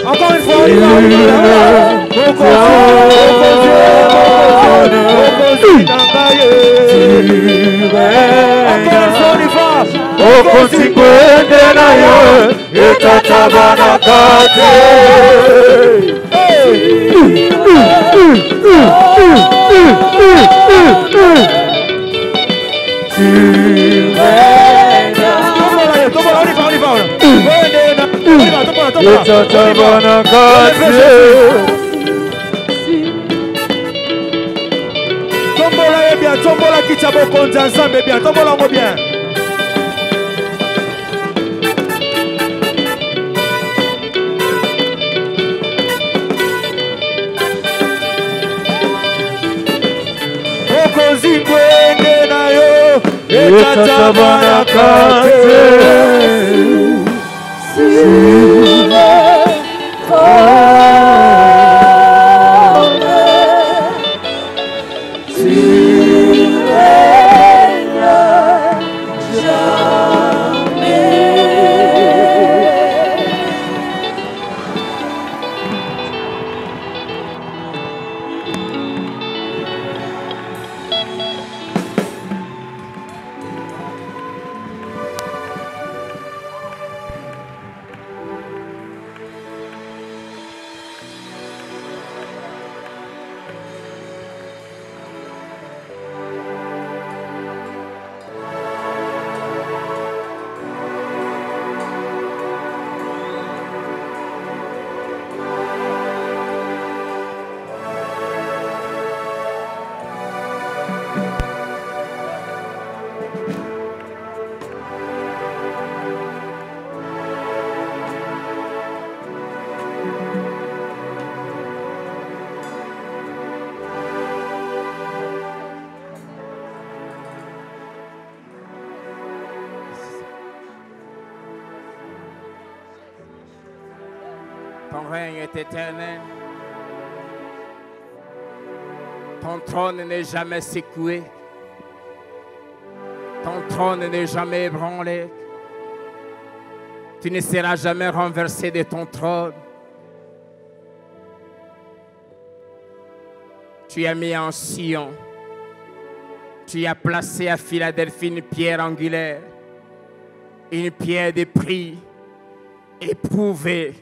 Encore une fois, tombola kichabo konza nzambe bien, tombola ngo bien. Okozingwenge na yo etatabana kate. Ton règne est éternel. Ton trône n'est jamais secoué. Ton trône n'est jamais ébranlé. Tu ne seras jamais renversé de ton trône. Tu as mis en Sion. Tu as placé à Philadelphie une pierre angulaire. Une pierre de prix, éprouvée,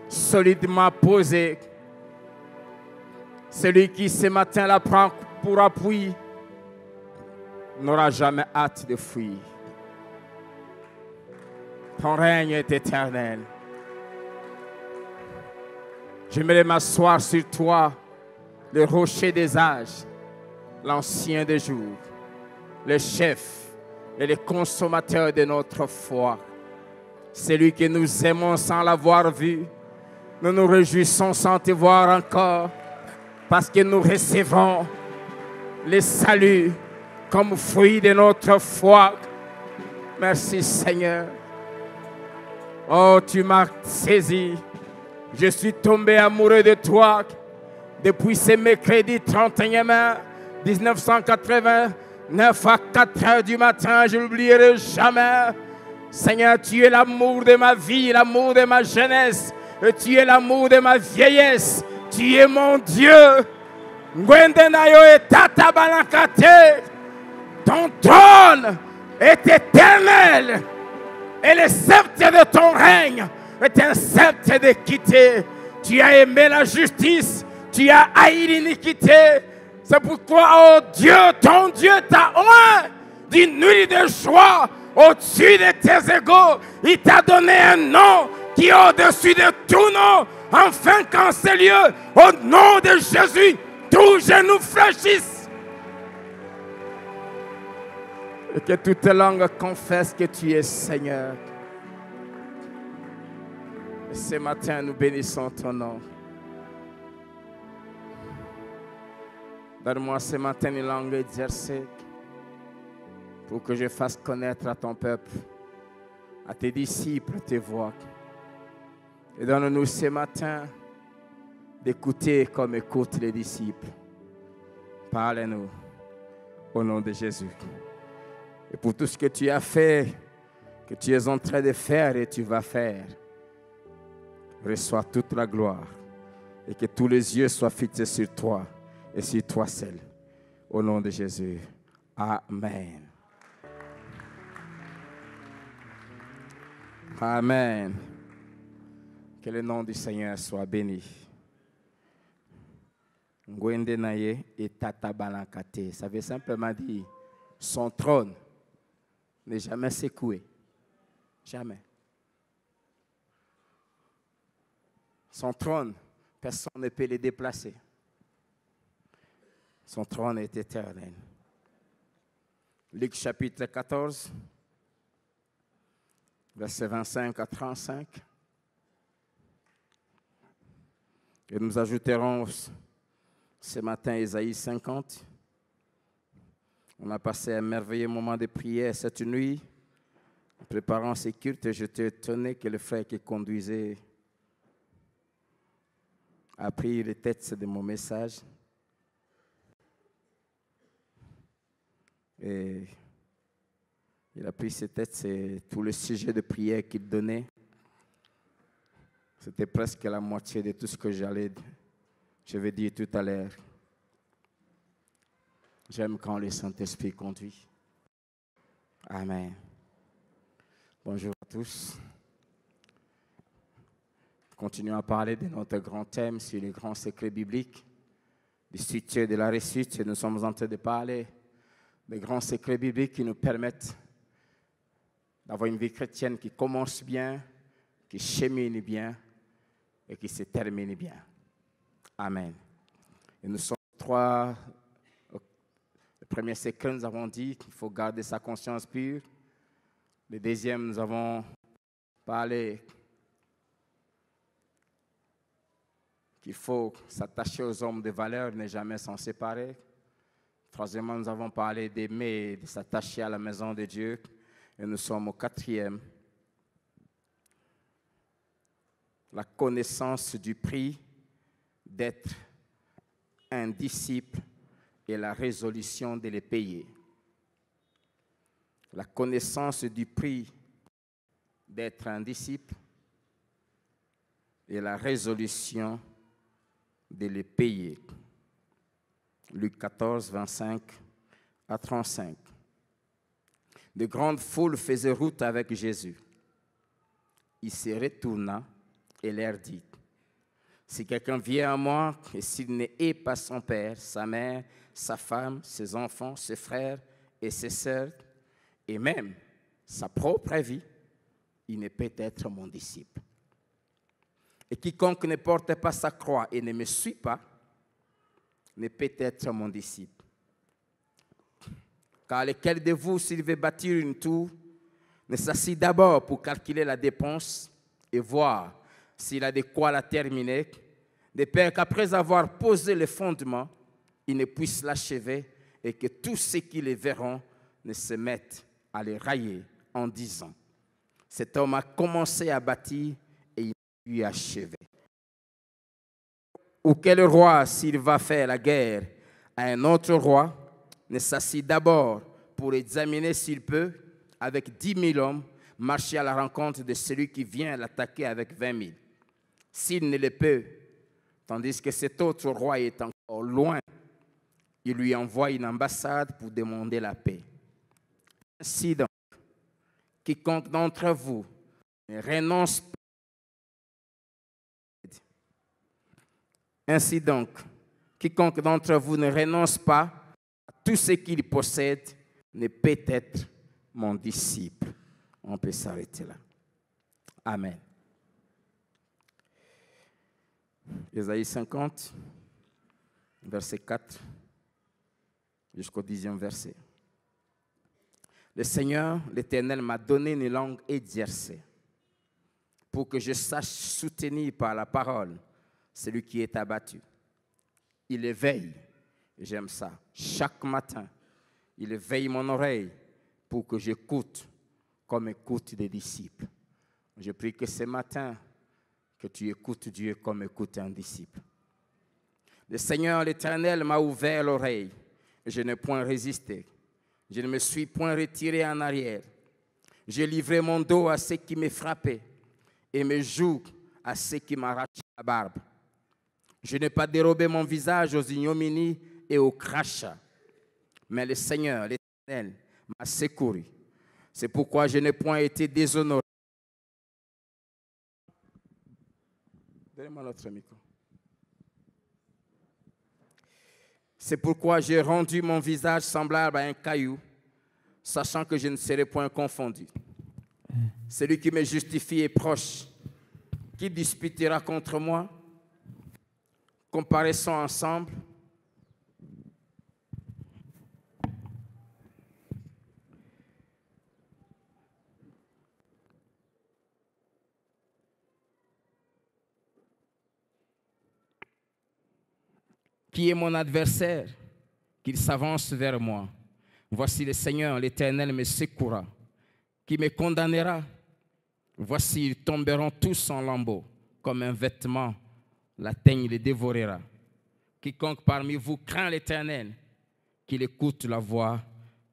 solidement posée. Celui qui ce matin la prend pour appui n'aura jamais hâte de fuir. Ton règne est éternel. J'aimerais m'asseoir sur toi, le rocher des âges, l'ancien des jours, le chef et le consommateur de notre foi. Celui que nous aimons sans l'avoir vu. Nous nous réjouissons sans te voir encore, parce que nous recevons le salut comme fruit de notre foi. Merci Seigneur. Oh, tu m'as saisi. Je suis tombé amoureux de toi depuis ce mercredi 31 mai 1989 à 4 heures du matin. Je n'oublierai jamais. Seigneur, tu es l'amour de ma vie, l'amour de ma jeunesse. Et tu es l'amour de ma vieillesse. Tu es mon Dieu. Ton trône est éternel. Et le sceptre de ton règne est un sceptre d'équité. Tu as aimé la justice. Tu as haï l'iniquité. C'est pourquoi, oh Dieu, ton Dieu t'a oint d'une nuit de joie au-dessus de tes égaux. Il t'a donné un nom qui est au-dessus de tout nom, afin qu'en ces lieux, au nom de Jésus, tous genoux fléchissent. Et que toutes les langues confessent que tu es Seigneur. Et ce matin, nous bénissons ton nom. Donne-moi ce matin une langue exercée pour que je fasse connaître à ton peuple, à tes disciples, tes voix. Et donne-nous ce matin d'écouter comme écoutent les disciples. Parle-nous au nom de Jésus. Et pour tout ce que tu as fait, que tu es en train de faire et tu vas faire, reçois toute la gloire et que tous les yeux soient fixés sur toi et sur toi seul. Au nom de Jésus. Amen. Amen. Que le nom du Seigneur soit béni. Ngwende naye et tata balankate. Ça veut simplement dire son trône n'est jamais secoué. Jamais. Son trône, personne ne peut le déplacer. Son trône est éternel. Luc chapitre 14, versets 25 à 35. Et nous ajouterons ce matin Ésaïe 50. On a passé un merveilleux moment de prière cette nuit. En préparant ces cultes, j'étais étonné que le frère qui conduisait a pris le texte de mon message. Et il a pris ce texte et tout le sujet de prière qu'il donnait. C'était presque la moitié de tout ce que je vais dire tout à l'heure. J'aime quand le Saint-Esprit conduit. Amen. Bonjour à tous. Continuons à parler de notre grand thème sur les grands secrets bibliques, du structure de la réussite. Nous sommes en train de parler des grands secrets bibliques qui nous permettent d'avoir une vie chrétienne qui commence bien, qui chemine bien et qui se termine bien. Amen. Et nous sommes trois. Le premier secret, nous avons dit qu'il faut garder sa conscience pure. Le deuxième, nous avons parlé qu'il faut s'attacher aux hommes de valeur, ne jamais s'en séparer. Troisièmement, nous avons parlé d'aimer et de s'attacher à la maison de Dieu. Et nous sommes au quatrième. La connaissance du prix d'être un disciple et la résolution de les payer. La connaissance du prix d'être un disciple et la résolution de les payer. Luc 14, 25 à 35. De grandes foules faisaient route avec Jésus. Il se retourna et leur dit, « Si quelqu'un vient à moi et s'il ne hait pas son père, sa mère, sa femme, ses enfants, ses frères et ses sœurs, et même sa propre vie, il ne peut être mon disciple. Et quiconque ne porte pas sa croix et ne me suit pas, ne peut être mon disciple. Car lequel de vous, s'il veut bâtir une tour, ne s'assit d'abord pour calculer la dépense et voir s'il a de quoi la terminer, de peur qu'après avoir posé le fondement, il ne puisse l'achever et que tous ceux qui le verront ne se mettent à le railler en disant, cet homme a commencé à bâtir et il a pu achever. Ou quel roi, s'il va faire la guerre à un autre roi, ne s'assit d'abord pour examiner s'il peut, avec 10 000 hommes, marcher à la rencontre de celui qui vient l'attaquer avec 20 000. S'il ne le peut, tandis que cet autre roi est encore loin, il lui envoie une ambassade pour demander la paix. Ainsi donc, quiconque d'entre vous ne renonce pas. Ainsi donc, quiconque d'entre vous ne renonce pas à tout ce qu'il possède ne peut être mon disciple. On peut s'arrêter là. Amen. Ésaïe 50, verset 4 jusqu'au 10e verset. Le Seigneur, l'Éternel, m'a donné une langue exercée pour que je sache soutenir par la parole celui qui est abattu. Il éveille, j'aime ça, chaque matin, il éveille mon oreille pour que j'écoute comme écoutent des disciples. Je prie que ce matin, que tu écoutes Dieu comme écoute un disciple. Le Seigneur, l'Éternel, m'a ouvert l'oreille et je n'ai point résisté. Je ne me suis point retiré en arrière. J'ai livré mon dos à ceux qui me frappaient et mes joues à ceux qui m'arrachent la barbe. Je n'ai pas dérobé mon visage aux ignominies et aux crachats. Mais le Seigneur, l'Éternel, m'a secouru. C'est pourquoi je n'ai point été déshonoré. Donnez-moi notre micro. C'est pourquoi j'ai rendu mon visage semblable à un caillou, sachant que je ne serai point confondu. Celui qui me justifie est proche. Qui disputera contre moi? Comparaissons ensemble. Qui est mon adversaire? Qu'il s'avance vers moi. Voici le Seigneur, l'Éternel me secourra. Qui me condamnera? Voici, ils tomberont tous en lambeaux, comme un vêtement, la teigne les dévorera. Quiconque parmi vous craint l'Éternel, qu'il écoute la voix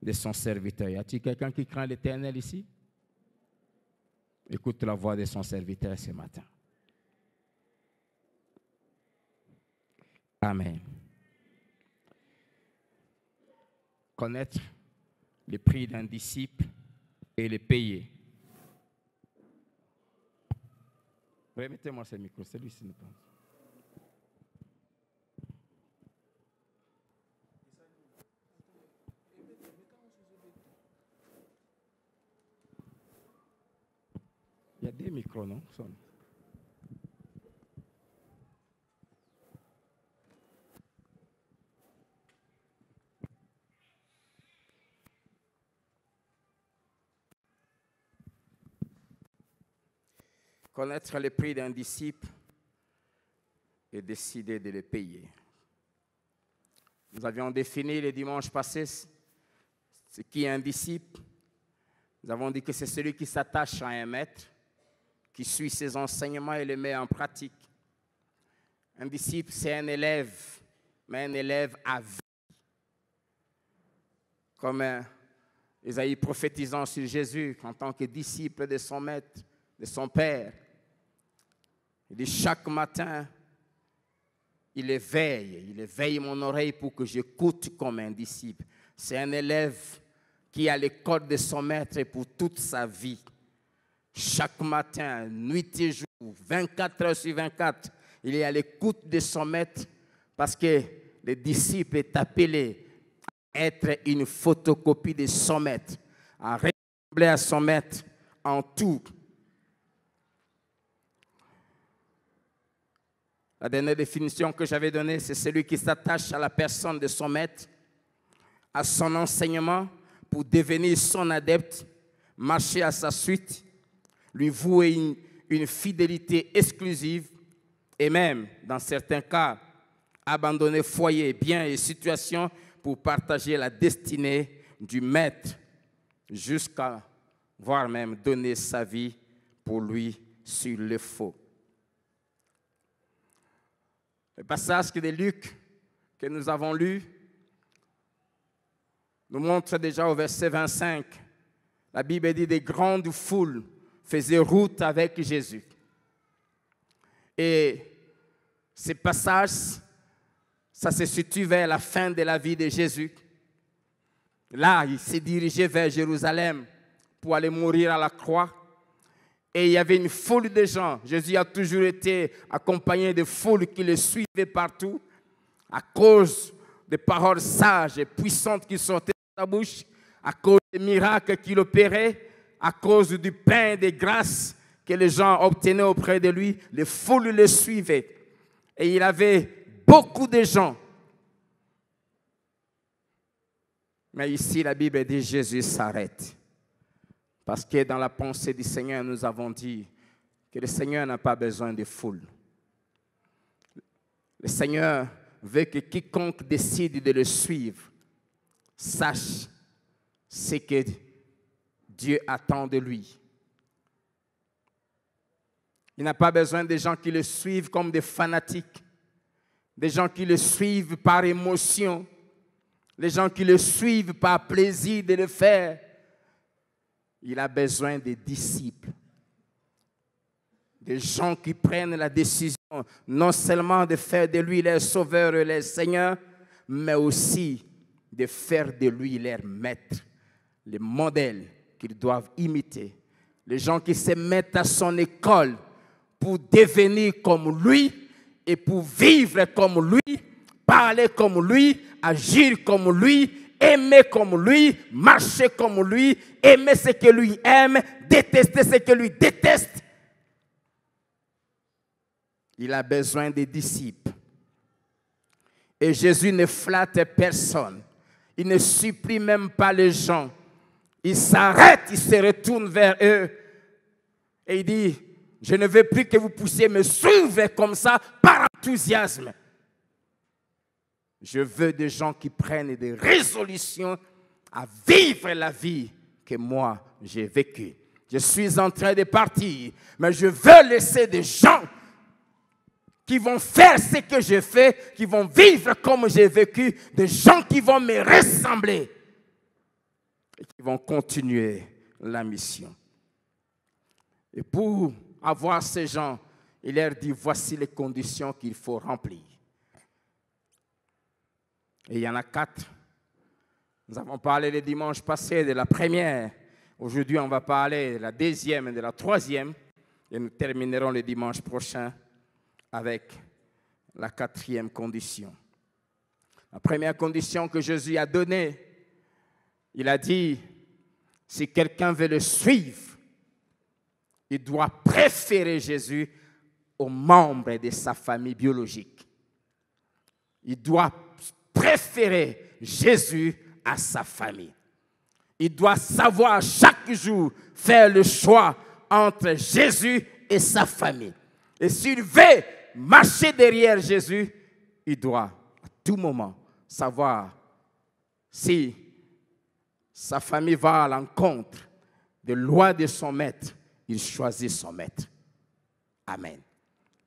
de son serviteur. Y a-t-il quelqu'un qui craint l'Éternel ici? Écoute la voix de son serviteur ce matin. Amen. Connaître le prix d'un disciple et le payer. Remettez-moi ce micro, celui-ci ne pense. Il y a des micros, non? Connaître le prix d'un disciple et décider de le payer. Nous avions défini le dimanche passé ce qui est un disciple. Nous avons dit que c'est celui qui s'attache à un maître, qui suit ses enseignements et les met en pratique. Un disciple, c'est un élève, mais un élève à vie. Comme Isaïe prophétisant sur Jésus en tant que disciple de son maître, de son père. Il dit chaque matin, il éveille mon oreille pour que j'écoute comme un disciple. C'est un élève qui a l'école de son maître pour toute sa vie. Chaque matin, nuit et jour, 24 heures sur 24, il est à l'écoute de son maître parce que le disciple est appelé à être une photocopie de son maître, à ressembler à son maître en tout. La dernière définition que j'avais donnée, c'est celui qui s'attache à la personne de son maître, à son enseignement, pour devenir son adepte, marcher à sa suite, lui vouer une fidélité exclusive et même, dans certains cas, abandonner foyer, biens et situations pour partager la destinée du maître, jusqu'à voire même donner sa vie pour lui sur le faux. Le passage de Luc que nous avons lu nous montre déjà au verset 25. La Bible dit des grandes foules faisaient route avec Jésus. Et ce passage, ça se situe vers la fin de la vie de Jésus. Là, il s'est dirigé vers Jérusalem pour aller mourir à la croix. Et il y avait une foule de gens. Jésus a toujours été accompagné de foules qui le suivaient partout à cause des paroles sages et puissantes qui sortaient de sa bouche, à cause des miracles qu'il opérait, à cause du pain de grâce que les gens obtenaient auprès de lui. Les foules le suivaient. Et il avait beaucoup de gens. Mais ici, la Bible dit Jésus s'arrête. Parce que dans la pensée du Seigneur, nous avons dit que le Seigneur n'a pas besoin de foule. Le Seigneur veut que quiconque décide de le suivre sache ce que Dieu attend de lui. Il n'a pas besoin de gens qui le suivent comme des fanatiques, des gens qui le suivent par émotion, des gens qui le suivent par plaisir de le faire. Il a besoin des disciples Des gens qui prennent la décision non seulement de faire de lui leur sauveur et leur Seigneur, mais aussi de faire de lui leur maître, les modèles qu'ils doivent imiter. Les gens qui se mettent à son école pour devenir comme lui et pour vivre comme lui, parler comme lui, agir comme lui, aimer comme lui, marcher comme lui, aimer ce que lui aime, détester ce que lui déteste. Il a besoin des disciples. Et Jésus ne flatte personne. Il ne supplie même pas les gens. Il s'arrête, il se retourne vers eux et il dit, je ne veux plus que vous puissiez me suivre comme ça par enthousiasme. Je veux des gens qui prennent des résolutions à vivre la vie que moi j'ai vécue. Je suis en train de partir, mais je veux laisser des gens qui vont faire ce que j'ai fait, qui vont vivre comme j'ai vécu, des gens qui vont me ressembler et qui vont continuer la mission. Et pour avoir ces gens, il leur dit, voici les conditions qu'il faut remplir. Et il y en a 4. Nous avons parlé le dimanche passé de la première. Aujourd'hui, on va parler de la deuxième et de la troisième. Et nous terminerons le dimanche prochain avec la 4e condition. La première condition que Jésus a donnée, il a dit, si quelqu'un veut le suivre, il doit préférer Jésus aux membres de sa famille biologique. Il doit préférer Jésus à sa famille. Il doit savoir chaque jour faire le choix entre Jésus et sa famille. Et s'il veut marcher derrière Jésus, il doit à tout moment savoir si sa famille va à l'encontre des lois de son maître, il choisit son maître. Amen.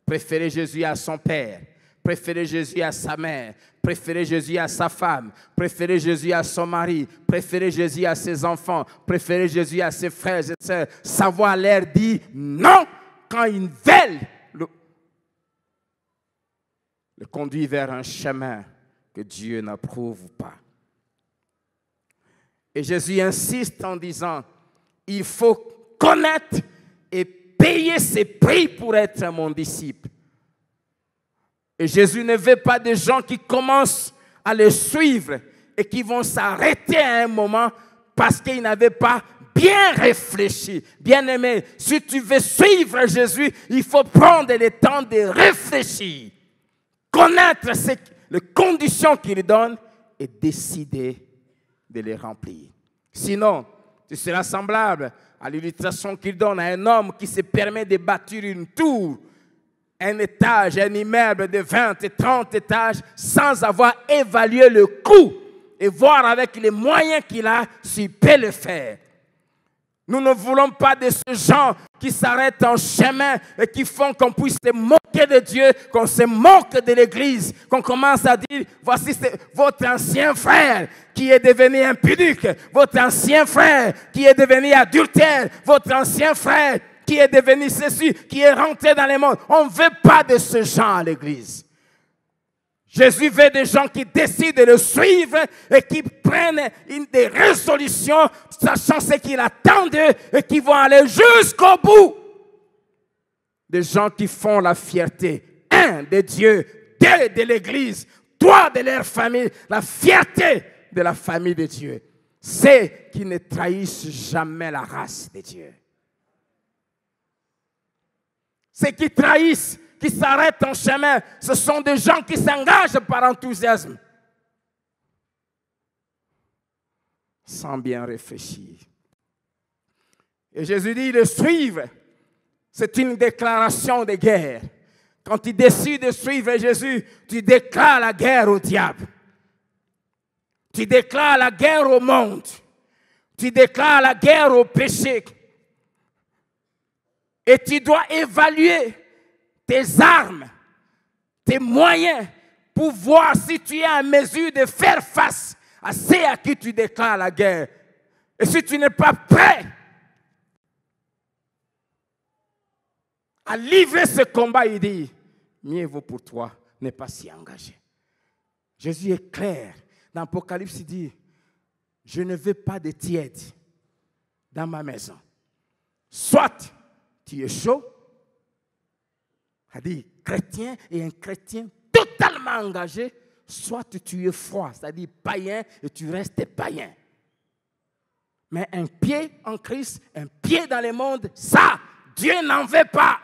Préférez Jésus à son père, préférez Jésus à sa mère, préférez Jésus à sa femme, préférez Jésus à son mari, préférez Jésus à ses enfants, préférez Jésus à ses frères et sœurs. Savoir leur dire non quand ils veulent le conduit vers un chemin que Dieu n'approuve pas. Et Jésus insiste en disant, il faut connaître et payer ses prix pour être mon disciple. Et Jésus ne veut pas des gens qui commencent à le suivre et qui vont s'arrêter à un moment parce qu'ils n'avaient pas bien réfléchi. Bien-aimé, si tu veux suivre Jésus, il faut prendre le temps de réfléchir, connaître les conditions qu'il donne et décider de les remplir. Sinon, tu seras semblable à l'illustration qu'il donne à un homme qui se permet de bâtir une tour, un étage, un immeuble de 20 et 30 étages sans avoir évalué le coût et voir avec les moyens qu'il a s'il peut le faire. Nous ne voulons pas de ce genre qui s'arrêtent en chemin et qui font qu'on puisse se moquer de Dieu, qu'on se moque de l'Église, qu'on commence à dire, voici votre ancien frère qui est devenu impudique, votre ancien frère qui est devenu adultère, votre ancien frère qui est devenu ceci, qui est rentré dans le monde. On ne veut pas de ce genre à l'Église. Jésus veut des gens qui décident de le suivre et qui prennent des résolutions, sachant ce qu'il attend d'eux et qui vont aller jusqu'au bout. Des gens qui font la fierté, 1, de Dieu, 2, de l'Église, 3, de leur famille, la fierté de la famille de Dieu. C'est qui ne trahissent jamais la race de Dieu. Ceux qui trahissent, qui s'arrêtent en chemin, ce sont des gens qui s'engagent par enthousiasme, sans bien réfléchir. Et Jésus dit, le suivre, c'est une déclaration de guerre. Quand tu décides de suivre Jésus, tu déclares la guerre au diable. Tu déclares la guerre au monde. Tu déclares la guerre au péché. Et tu dois évaluer tes armes, tes moyens, pour voir si tu es en mesure de faire face à ceux à qui tu déclares la guerre. Et si tu n'es pas prêt à livrer ce combat, il dit, mieux vaut pour toi ne pas s'y engager. Jésus est clair. Dans l'Apocalypse, il dit, je ne veux pas de tiède dans ma maison. Soit tu es chaud, c'est-à-dire chrétien et un chrétien totalement engagé, soit tu es froid, c'est-à-dire païen et tu restes païen. Mais un pied en Christ, un pied dans le monde, ça, Dieu n'en veut pas.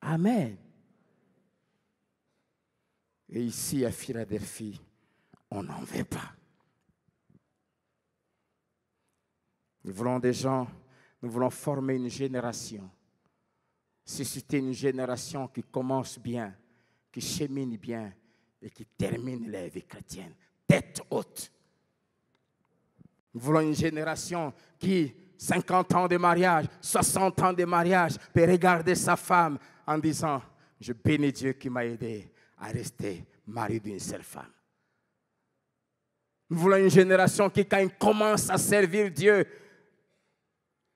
Amen. Et ici à Philadelphie, on n'en veut pas. Nous voulons des gens, nous voulons former une génération, susciter une génération qui commence bien, qui chemine bien et qui termine la vie chrétienne, tête haute. Nous voulons une génération qui, 50 ans de mariage, 60 ans de mariage, peut regarder sa femme en disant, je bénis Dieu qui m'a aidé à rester marié d'une seule femme. Nous voulons une génération qui, quand il commence à servir Dieu,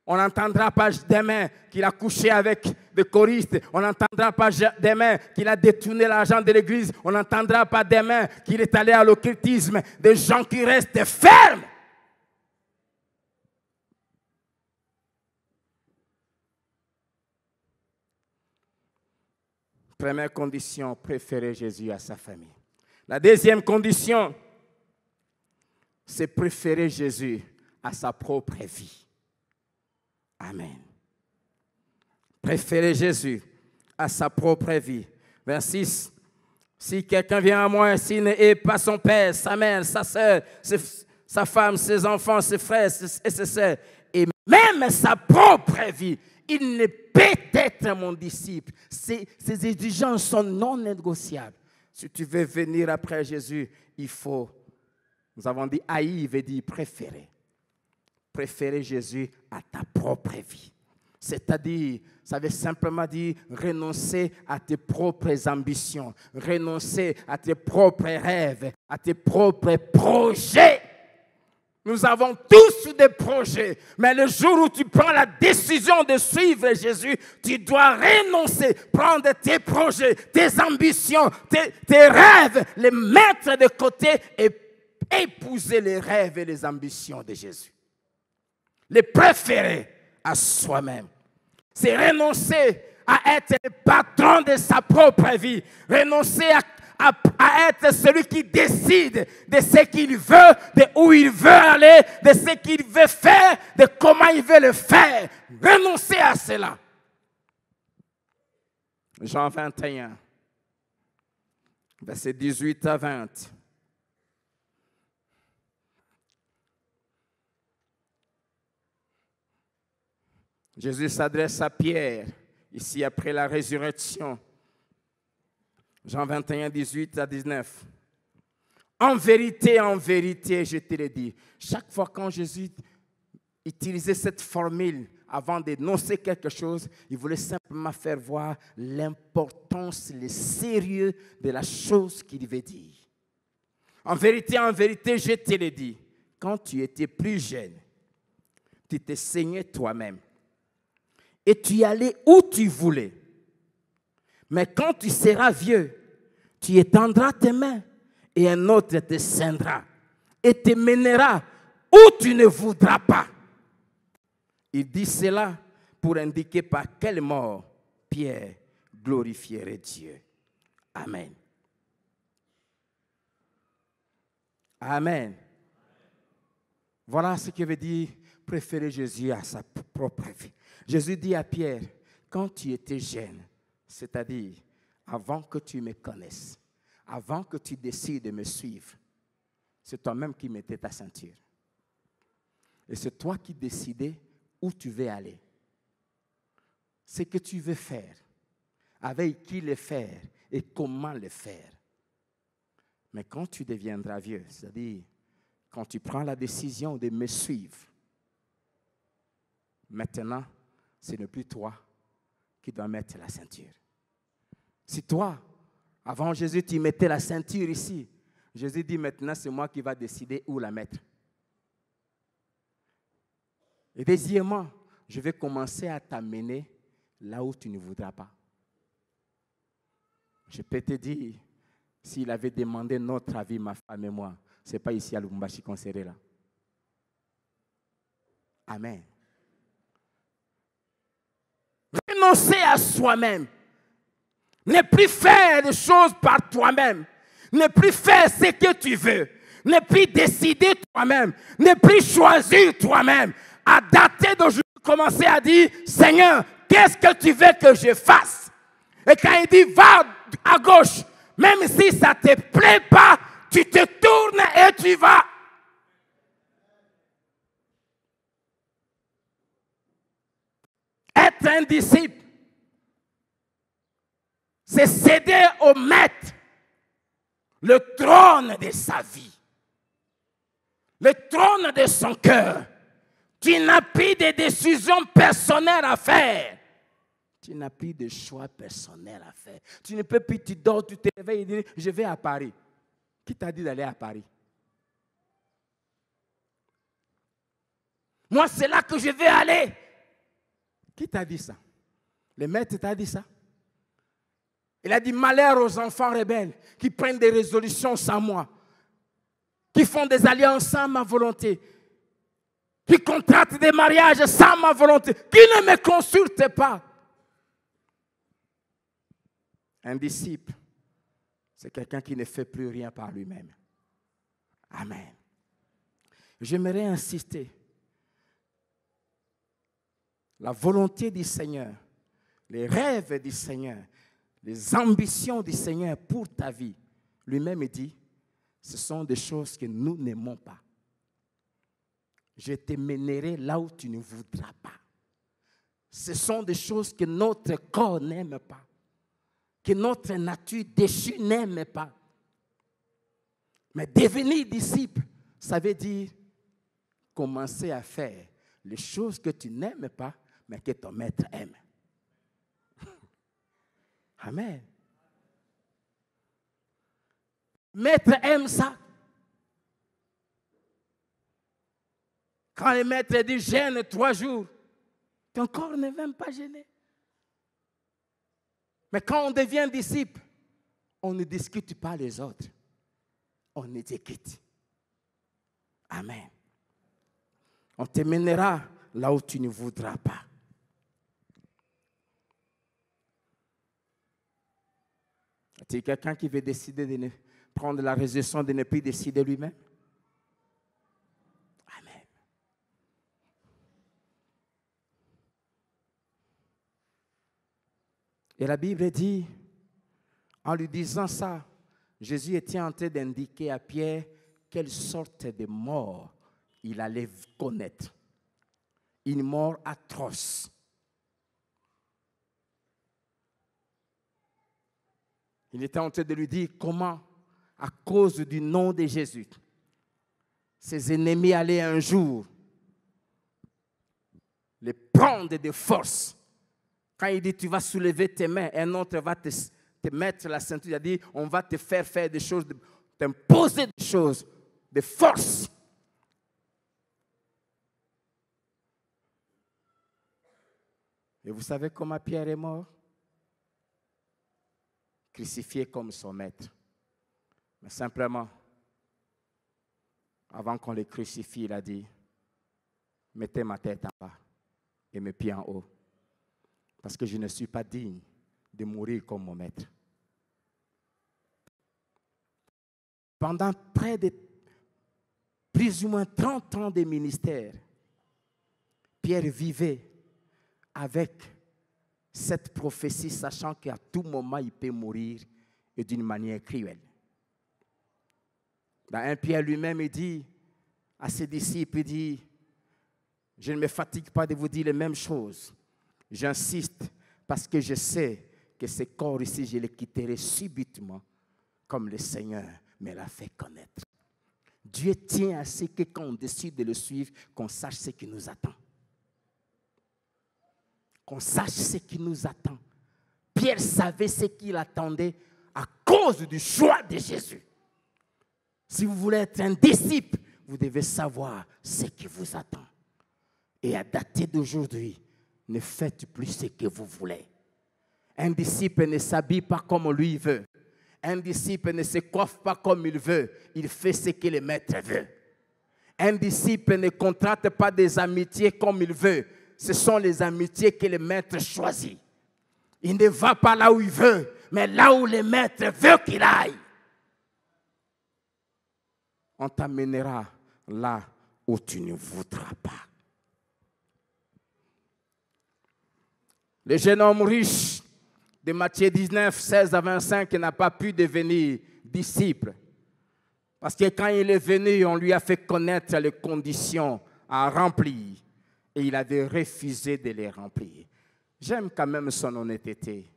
on n'entendra pas demain qu'il a couché avec des choristes. On n'entendra pas demain qu'il a détourné l'argent de l'église. On n'entendra pas demain qu'il est allé à l'occultisme. Des gens qui restent fermes. Première condition, préférer Jésus à sa famille. La deuxième condition, c'est préférer Jésus à sa propre vie. Amen. Préférer Jésus à sa propre vie. Verset 6. Si quelqu'un vient à moi, s'il n'est pas son père, sa mère, sa soeur, sa femme, ses enfants, ses frères et ses soeurs, et même sa propre vie, il ne peut être mon disciple. Ces exigences sont non négociables. Si tu veux venir après Jésus, il faut, nous avons dit haïr, veut dire préférer. Préférer Jésus à ta propre vie. C'est-à-dire, ça veut simplement dire renoncer à tes propres ambitions, renoncer à tes propres rêves, à tes propres projets. Nous avons tous des projets, mais le jour où tu prends la décision de suivre Jésus, tu dois renoncer, prendre tes projets, tes ambitions, tes rêves, les mettre de côté et épouser les rêves et les ambitions de Jésus. Les préférer à soi-même. C'est renoncer à être le patron de sa propre vie. Renoncer à être celui qui décide de ce qu'il veut, de où il veut aller, de ce qu'il veut faire, de comment il veut le faire. Renoncer à cela. Jean 21, versets 18 à 20. Jésus s'adresse à Pierre, ici après la résurrection. Jean 21, 18 à 19. En vérité, je te le dis. Chaque fois quand Jésus utilisait cette formule avant d'énoncer quelque chose, il voulait simplement faire voir l'importance, le sérieux de la chose qu'il veut dire. En vérité, je te le dis. Quand tu étais plus jeune, tu te saignais toi-même. Et tu y allais où tu voulais. Mais quand tu seras vieux, tu étendras tes mains et un autre te ceindra et te mènera où tu ne voudras pas. Il dit cela pour indiquer par quelle mort Pierre glorifierait Dieu. Amen. Amen. Voilà ce que veut dire préférer Jésus à sa propre vie. Jésus dit à Pierre, quand tu étais jeune, c'est-à-dire avant que tu me connaisses, avant que tu décides de me suivre, c'est toi-même qui mettais ta ceinture. Et c'est toi qui décidais où tu veux aller. Ce que tu veux faire, avec qui le faire et comment le faire. Mais quand tu deviendras vieux, c'est-à-dire quand tu prends la décision de me suivre, maintenant, ce n'est plus toi qui dois mettre la ceinture. Si toi, avant Jésus, tu mettais la ceinture ici, Jésus dit maintenant, c'est moi qui va décider où la mettre. Et deuxièmement, je vais commencer à t'amener là où tu ne voudras pas. Je peux te dire, s'il avait demandé notre avis, ma femme et moi, ce n'est pas ici à Lubumbashi qu'on serait là. Amen. Renoncer à soi-même. Ne plus faire les choses par toi-même. Ne plus faire ce que tu veux. Ne plus décider toi-même. Ne plus choisir toi-même. À dater d'aujourd'hui, commencer à dire, Seigneur, qu'est-ce que tu veux que je fasse? Et quand il dit, va à gauche, même si ça ne te plaît pas, tu te tournes et tu vas. Être un disciple, c'est céder au maître le trône de sa vie, le trône de son cœur. Tu n'as plus de décisions personnelles à faire. Tu n'as plus de choix personnels à faire. Tu ne peux plus, tu dors, tu te réveilles et dis, je vais à Paris. Qui t'a dit d'aller à Paris? Moi, c'est là que je vais aller. Qui t'a dit ça? Le maître t'a dit ça? Il a dit, malheur aux enfants rebelles qui prennent des résolutions sans moi, qui font des alliances sans ma volonté, qui contractent des mariages sans ma volonté, qui ne me consultent pas. Un disciple, c'est quelqu'un qui ne fait plus rien par lui-même. Amen. J'aimerais insister. La volonté du Seigneur, les rêves du Seigneur, les ambitions du Seigneur pour ta vie, lui-même dit, ce sont des choses que nous n'aimons pas. Je te mènerai là où tu ne voudras pas. Ce sont des choses que notre corps n'aime pas, que notre nature déchue n'aime pas. Mais devenir disciple, ça veut dire commencer à faire les choses que tu n'aimes pas, mais que ton maître aime. Amen. Maître aime ça. Quand le maître dit jeûne 3 jours, ton corps ne veut pas jeûner. Mais quand on devient disciple, on ne discute pas les autres. On exécute. Amen. On te mènera là où tu ne voudras pas. Y a-t-il quelqu'un qui veut décider de prendre la résolution de ne plus décider lui-même? Amen. Et la Bible dit, en lui disant ça, Jésus était en train d'indiquer à Pierre quelle sorte de mort il allait connaître. Une mort atroce. Il était en train de lui dire comment, à cause du nom de Jésus, ses ennemis allaient un jour les prendre de force. Quand il dit tu vas soulever tes mains, un autre va te mettre la ceinture, il a dit on va te faire des choses, t'imposer des choses de force. Et vous savez comment Pierre est mort? Crucifié comme son maître. Mais simplement, avant qu'on le crucifie, il a dit, mettez ma tête en bas et mes pieds en haut. Parce que je ne suis pas digne de mourir comme mon maître. Pendant près de plus ou moins 30 ans de ministère, Pierre vivait avec cette prophétie, sachant qu'à tout moment, il peut mourir et d'une manière cruelle. Dans 1 Pierre lui-même, il dit à ses disciples, il dit, je ne me fatigue pas de vous dire les mêmes choses. J'insiste parce que je sais que ce corps ici, je le quitterai subitement comme le Seigneur me l'a fait connaître. Dieu tient à ce que quand on décide de le suivre, qu'on sache ce qui nous attend. Qu'on sache ce qui nous attend. Pierre savait ce qu'il attendait à cause du choix de Jésus. Si vous voulez être un disciple, vous devez savoir ce qui vous attend. Et à dater d'aujourd'hui, ne faites plus ce que vous voulez. Un disciple ne s'habille pas comme lui veut. Un disciple ne se coiffe pas comme il veut. Il fait ce que le maître veut. Un disciple ne contracte pas des amitiés comme il veut. Ce sont les amitiés que le maître choisit. Il ne va pas là où il veut, mais là où le maître veut qu'il aille. On t'amènera là où tu ne voudras pas. Le jeune homme riche de Matthieu 19, 16 à 25 n'a pas pu devenir disciple. Parce que quand il est venu, on lui a fait connaître les conditions à remplir. Et il avait refusé de les remplir. J'aime quand même son honnêteté.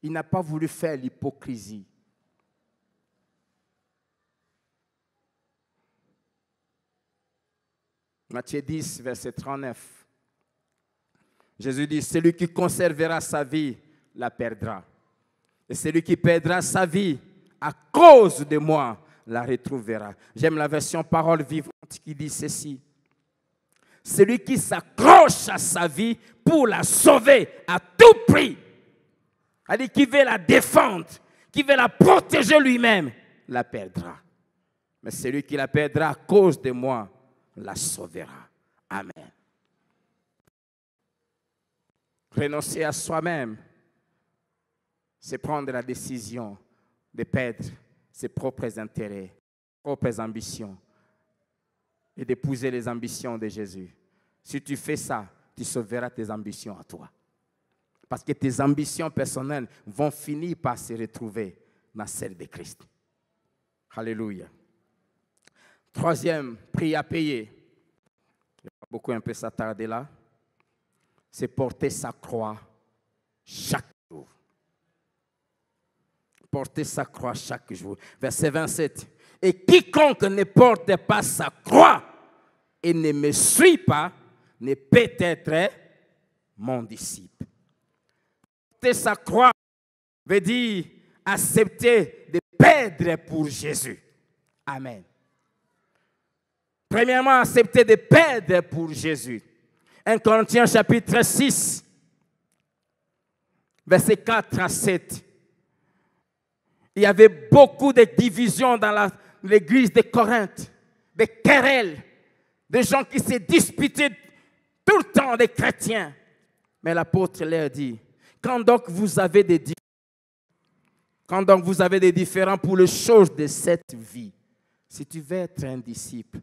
Il n'a pas voulu faire l'hypocrisie. Matthieu 10, verset 39. Jésus dit, celui qui conservera sa vie la perdra. Et celui qui perdra sa vie à cause de moi la retrouvera. J'aime la version parole vivante qui dit ceci. Celui qui s'accroche à sa vie pour la sauver à tout prix, c'est-à-dire qui veut la défendre, qui veut la protéger lui-même, la perdra. Mais celui qui la perdra à cause de moi la sauvera. Amen. Renoncer à soi-même, c'est prendre la décision de perdre ses propres intérêts, propres ambitions et d'épouser les ambitions de Jésus. Si tu fais ça, tu sauveras tes ambitions à toi. Parce que tes ambitions personnelles vont finir par se retrouver dans celles de Christ. Alléluia. Troisième prix à payer. Il y a beaucoup un peu s'attarder là. C'est porter sa croix chaque jour. Porter sa croix chaque jour. Verset 27. Et quiconque ne porte pas sa croix et ne me suit pas, ne peut être mon disciple. Porter sa croix veut dire accepter de perdre pour Jésus. Amen. Premièrement, accepter de perdre pour Jésus. 1 Corinthiens chapitre 6, versets 4 à 7. Il y avait beaucoup de divisions dans l'église de Corinthe, des querelles, des gens qui se disputaient tout le temps des chrétiens. Mais l'apôtre leur dit, quand donc vous avez des différends pour les choses de cette vie, si tu veux être un disciple,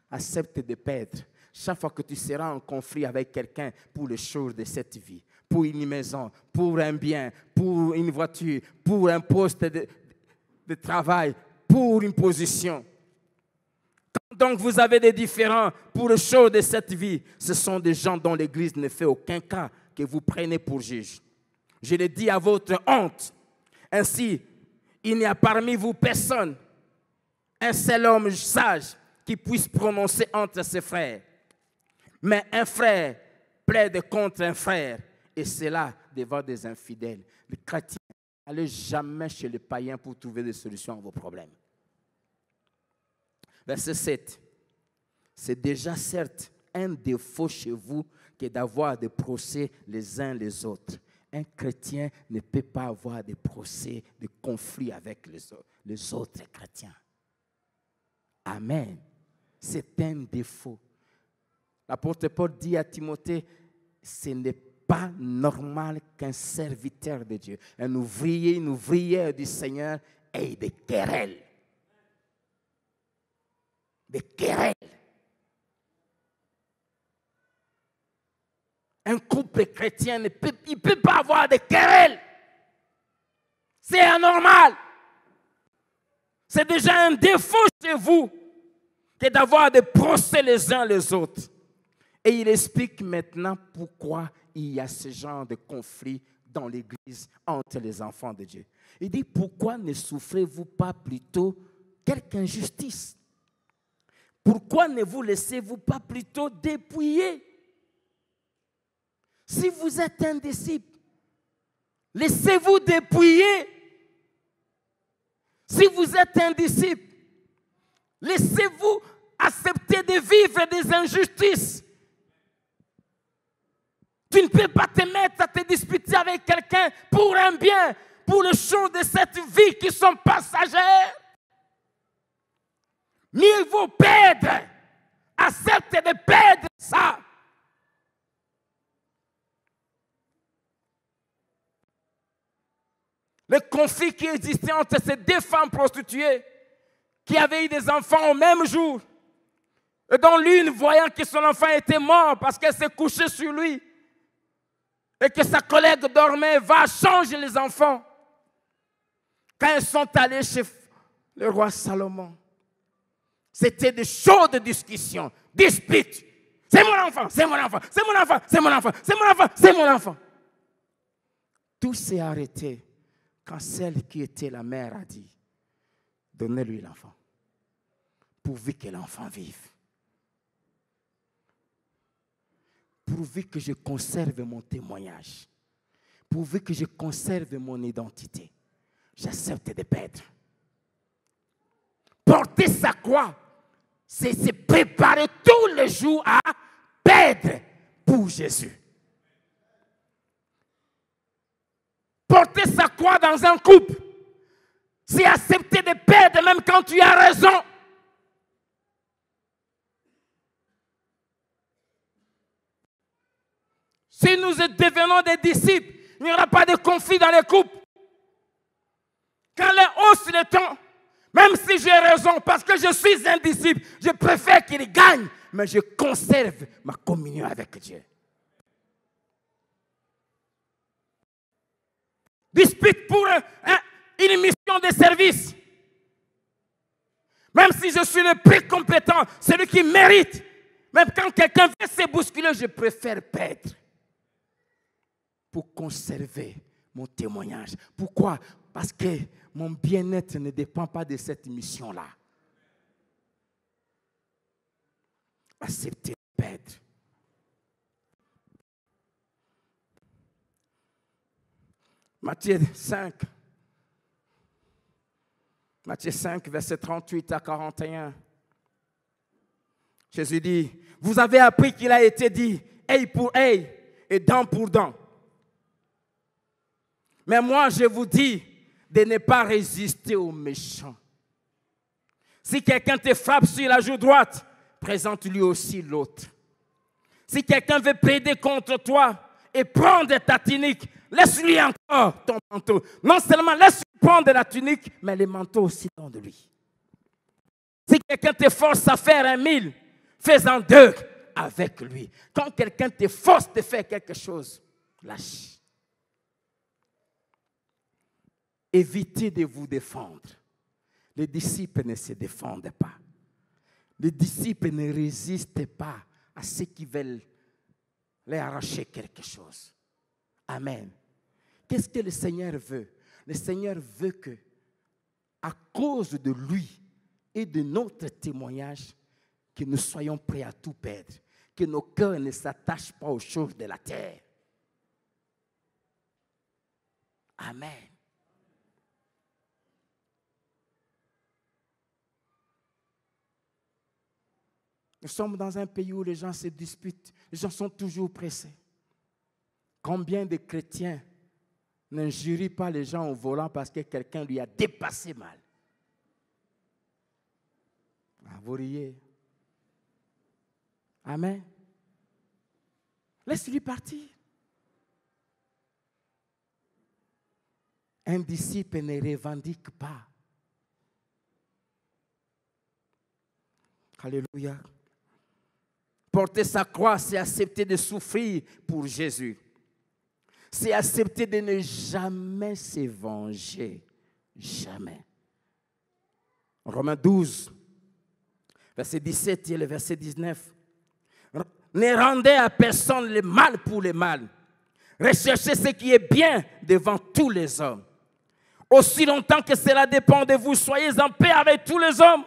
accepte de perdre. Chaque fois que tu seras en conflit avec quelqu'un pour les choses de cette vie, pour une maison, pour un bien, pour une voiture, pour un poste de travail, pour une position. Quand donc vous avez des différends pour les choses de cette vie, ce sont des gens dont l'Église ne fait aucun cas que vous prenez pour juge. Je le dis à votre honte. Ainsi, il n'y a parmi vous personne, un seul homme sage qui puisse prononcer entre ses frères. Mais un frère plaide contre un frère, et cela devant des infidèles. Les chrétiens, n'allez jamais chez les païens pour trouver des solutions à vos problèmes. Verset 7. C'est déjà certes un défaut chez vous que d'avoir des procès les uns les autres. Un chrétien ne peut pas avoir de procès, de conflits avec les autres chrétiens. Amen. C'est un défaut. L'apôtre Paul dit à Timothée, ce n'est pas normal qu'un serviteur de Dieu, un ouvrier, une ouvrière du Seigneur ait des querelles. Des querelles. Un couple chrétien ne peut pas avoir de querelles. C'est anormal. C'est déjà un défaut chez vous que d'avoir des procès les uns les autres. Et il explique maintenant pourquoi il y a ce genre de conflit dans l'Église entre les enfants de Dieu. Il dit, pourquoi ne souffrez-vous pas plutôt quelque injustice? Pourquoi ne vous laissez-vous pas plutôt dépouiller? Si vous êtes un disciple, laissez-vous dépouiller. Si vous êtes un disciple, laissez-vous accepter de vivre des injustices. Tu ne peux pas te mettre à te disputer avec quelqu'un pour un bien, pour les choses de cette vie qui sont passagères. Mieux vaut perdre. Accepte de perdre ça. Le conflit qui existait entre ces deux femmes prostituées qui avaient eu des enfants au même jour. Et dont l'une, voyant que son enfant était mort parce qu'elle s'est couchée sur lui et que sa collègue dormait, va changer les enfants. Quand ils sont allés chez le roi Salomon, c'était de chaudes discussions, disputes. C'est mon enfant, c'est mon enfant, c'est mon enfant, c'est mon enfant, c'est mon enfant, c'est mon enfant. Tout s'est arrêté quand celle qui était la mère a dit, donnez-lui l'enfant, pourvu que l'enfant vive. Pourvu que je conserve mon témoignage, pourvu que je conserve mon identité, j'accepte de perdre. Porter sa croix, c'est se préparer tous les jours à perdre pour Jésus. Porter sa croix dans un couple, c'est accepter de perdre même quand tu as raison. Si nous devenons des disciples, il n'y aura pas de conflit dans les couples. Quand les hausse le temps, même si j'ai raison, parce que je suis un disciple, je préfère qu'il gagne, mais je conserve ma communion avec Dieu. Dispute pour une mission de service. Même si je suis le plus compétent, celui qui mérite, même quand quelqu'un veut se bousculer, je préfère perdre pour conserver mon témoignage. Pourquoi? Parce que mon bien-être ne dépend pas de cette mission-là. Accepter de perdre. Matthieu 5, verset 38 à 41. Jésus dit, vous avez appris qu'il a été dit, œil pour œil et dent pour dent. Mais moi, je vous dis de ne pas résister aux méchants. Si quelqu'un te frappe sur la joue droite, présente-lui aussi l'autre. Si quelqu'un veut plaider contre toi et prendre ta tunique, laisse-lui encore ton manteau. Non seulement laisse-lui prendre la tunique, mais le manteau aussi dans de lui. Si quelqu'un te force à faire 1 000, fais-en 2 avec lui. Quand quelqu'un te force de faire quelque chose, lâche. Évitez de vous défendre. Les disciples ne se défendent pas. Les disciples ne résistent pas à ceux qui veulent leur arracher quelque chose. Amen. Qu'est-ce que le Seigneur veut? Le Seigneur veut que, à cause de lui et de notre témoignage, que nous soyons prêts à tout perdre. Que nos cœurs ne s'attachent pas aux choses de la terre. Amen. Nous sommes dans un pays où les gens se disputent. Les gens sont toujours pressés. Combien de chrétiens n'injurient pas les gens au volant parce que quelqu'un lui a dépassé mal? Ah, vous riez. Amen. Laisse-lui partir. Un disciple ne revendique pas. Alléluia. Porter sa croix, c'est accepter de souffrir pour Jésus. C'est accepter de ne jamais se venger. Jamais. Romains 12, verset 17 et le verset 19. Ne rendez à personne le mal pour le mal. Recherchez ce qui est bien devant tous les hommes. Aussi longtemps que cela dépend de vous, soyez en paix avec tous les hommes.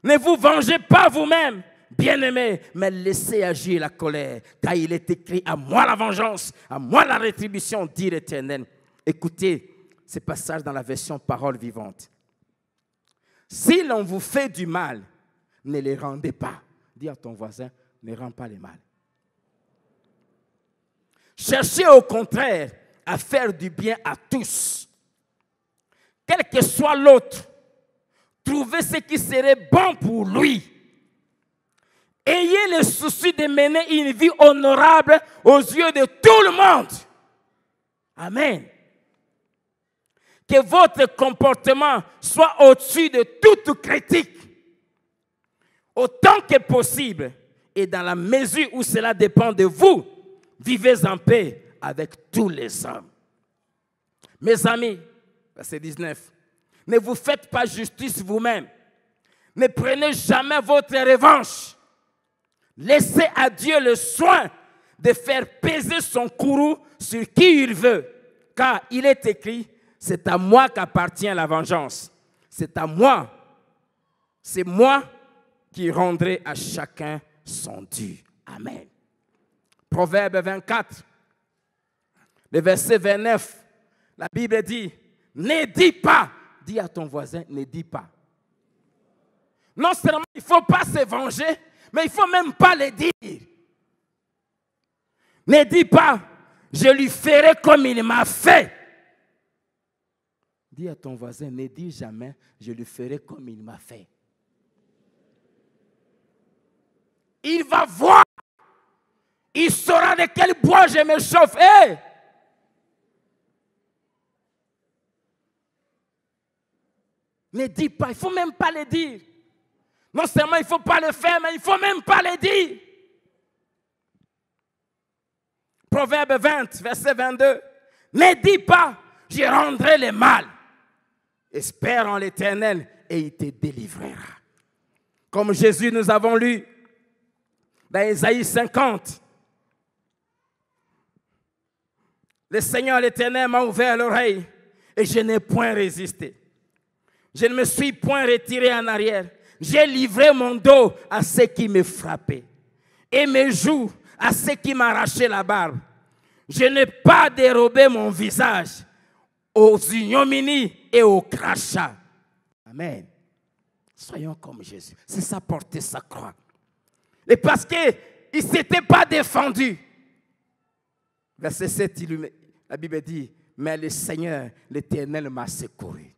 Ne vous vengez pas vous-même, bien-aimés, mais laissez agir la colère, car il est écrit, à moi la vengeance, à moi la rétribution, dit l'Éternel. Écoutez ce passage dans la version Parole vivante. Si l'on vous fait du mal, ne les rendez pas. Dis à ton voisin, ne rends pas le mal. Cherchez au contraire à faire du bien à tous. Quel que soit l'autre, trouvez ce qui serait bon pour lui. Ayez le souci de mener une vie honorable aux yeux de tout le monde. Amen. Que votre comportement soit au-dessus de toute critique. Autant que possible, et dans la mesure où cela dépend de vous, vivez en paix avec tous les hommes. Mes amis, verset 19, ne vous faites pas justice vous-même. Ne prenez jamais votre revanche. Laissez à Dieu le soin de faire peser son courroux sur qui il veut. Car il est écrit, c'est à moi qu'appartient la vengeance. C'est à moi. C'est moi qui rendrai à chacun son dû. Amen. Proverbe 24, le verset 29, la Bible dit, ne dis pas, dis à ton voisin, ne dis pas. Non seulement il ne faut pas se venger, mais il ne faut même pas le dire. Ne dis pas, je lui ferai comme il m'a fait. Dis à ton voisin, ne dis jamais, je lui ferai comme il m'a fait. Il va voir. Il saura de quel bois je me chauffe. Hey! Ne dis pas, il ne faut même pas le dire. Non seulement il ne faut pas le faire, mais il ne faut même pas le dire. Proverbe 20, verset 22. Ne dis pas, je rendrai le mal. Espère en l'Éternel et il te délivrera. Comme Jésus, nous avons lu dans Ésaïe 50. Le Seigneur l'Éternel m'a ouvert l'oreille et je n'ai point résisté. Je ne me suis point retiré en arrière. J'ai livré mon dos à ceux qui me frappaient et mes joues à ceux qui m'arrachaient la barbe. Je n'ai pas dérobé mon visage aux ignominies et aux crachats. Amen. Soyons comme Jésus. C'est ça, porter sa croix. Et parce qu'il ne s'était pas défendu. Verset 7, la Bible dit, mais le Seigneur, l'Éternel m'a secouru.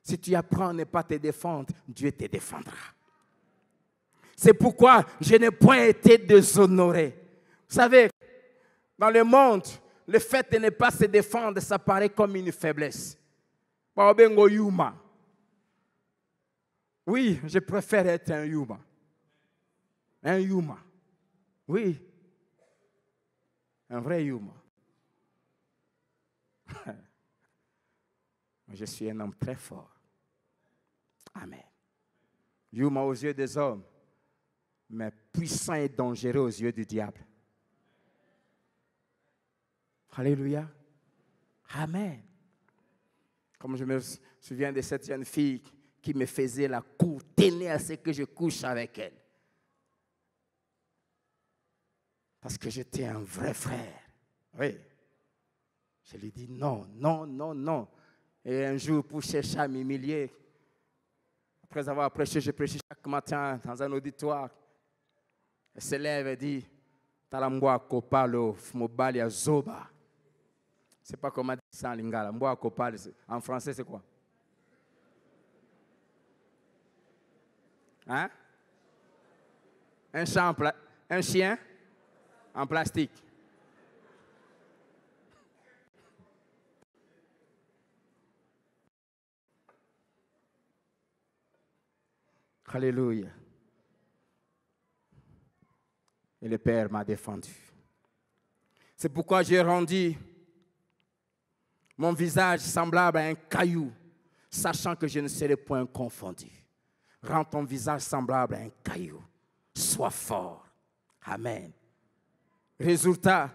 Si tu apprends à ne pas te défendre, Dieu te défendra. C'est pourquoi je n'ai point été déshonoré. Vous savez, dans le monde, le fait de ne pas se défendre, ça paraît comme une faiblesse. Oui, je préfère être un yuma. Un yuma. Oui. Un vrai yuma. Je suis un homme très fort. Amen. Yuma aux yeux des hommes, mais puissant et dangereux aux yeux du diable. Alléluia. Amen. Comme je me souviens de cette jeune fille qui me faisait la cour, tenait à ce que je couche avec elle. Parce que j'étais un vrai frère. Oui. Je lui dis non, non, non, non. Et un jour, pour chercher à m'humilier, après avoir prêché, je prêchais chaque matin dans un auditoire. Elle se lève et dit, Talambwa kopalo fmobali zoba. C'est pas comment dire ça en lingala. Mboa kopalo, en français, c'est quoi? Hein? Un chien en plastique. Alléluia. Et le Père m'a défendu. C'est pourquoi j'ai rendu mon visage semblable à un caillou, sachant que je ne serai point confondu. Rends ton visage semblable à un caillou. Sois fort. Amen. Résultat,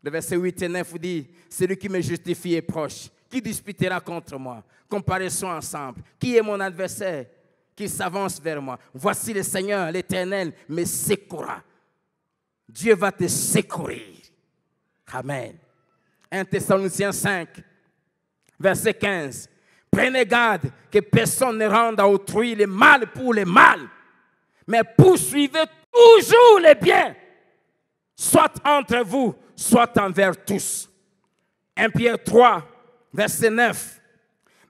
le verset 8 et 9 vous dit, celui qui me justifie est proche. Qui disputera contre moi? Comparaissons ensemble. Qui est mon adversaire? Qui s'avance vers moi. Voici le Seigneur, l'Éternel, me secourra. Dieu va te secourir. Amen. 1 Thessaloniciens 5, verset 15. Prenez garde que personne ne rende à autrui le mal pour le mal, mais poursuivez toujours le bien, soit entre vous, soit envers tous. 1 Pierre 3, verset 9.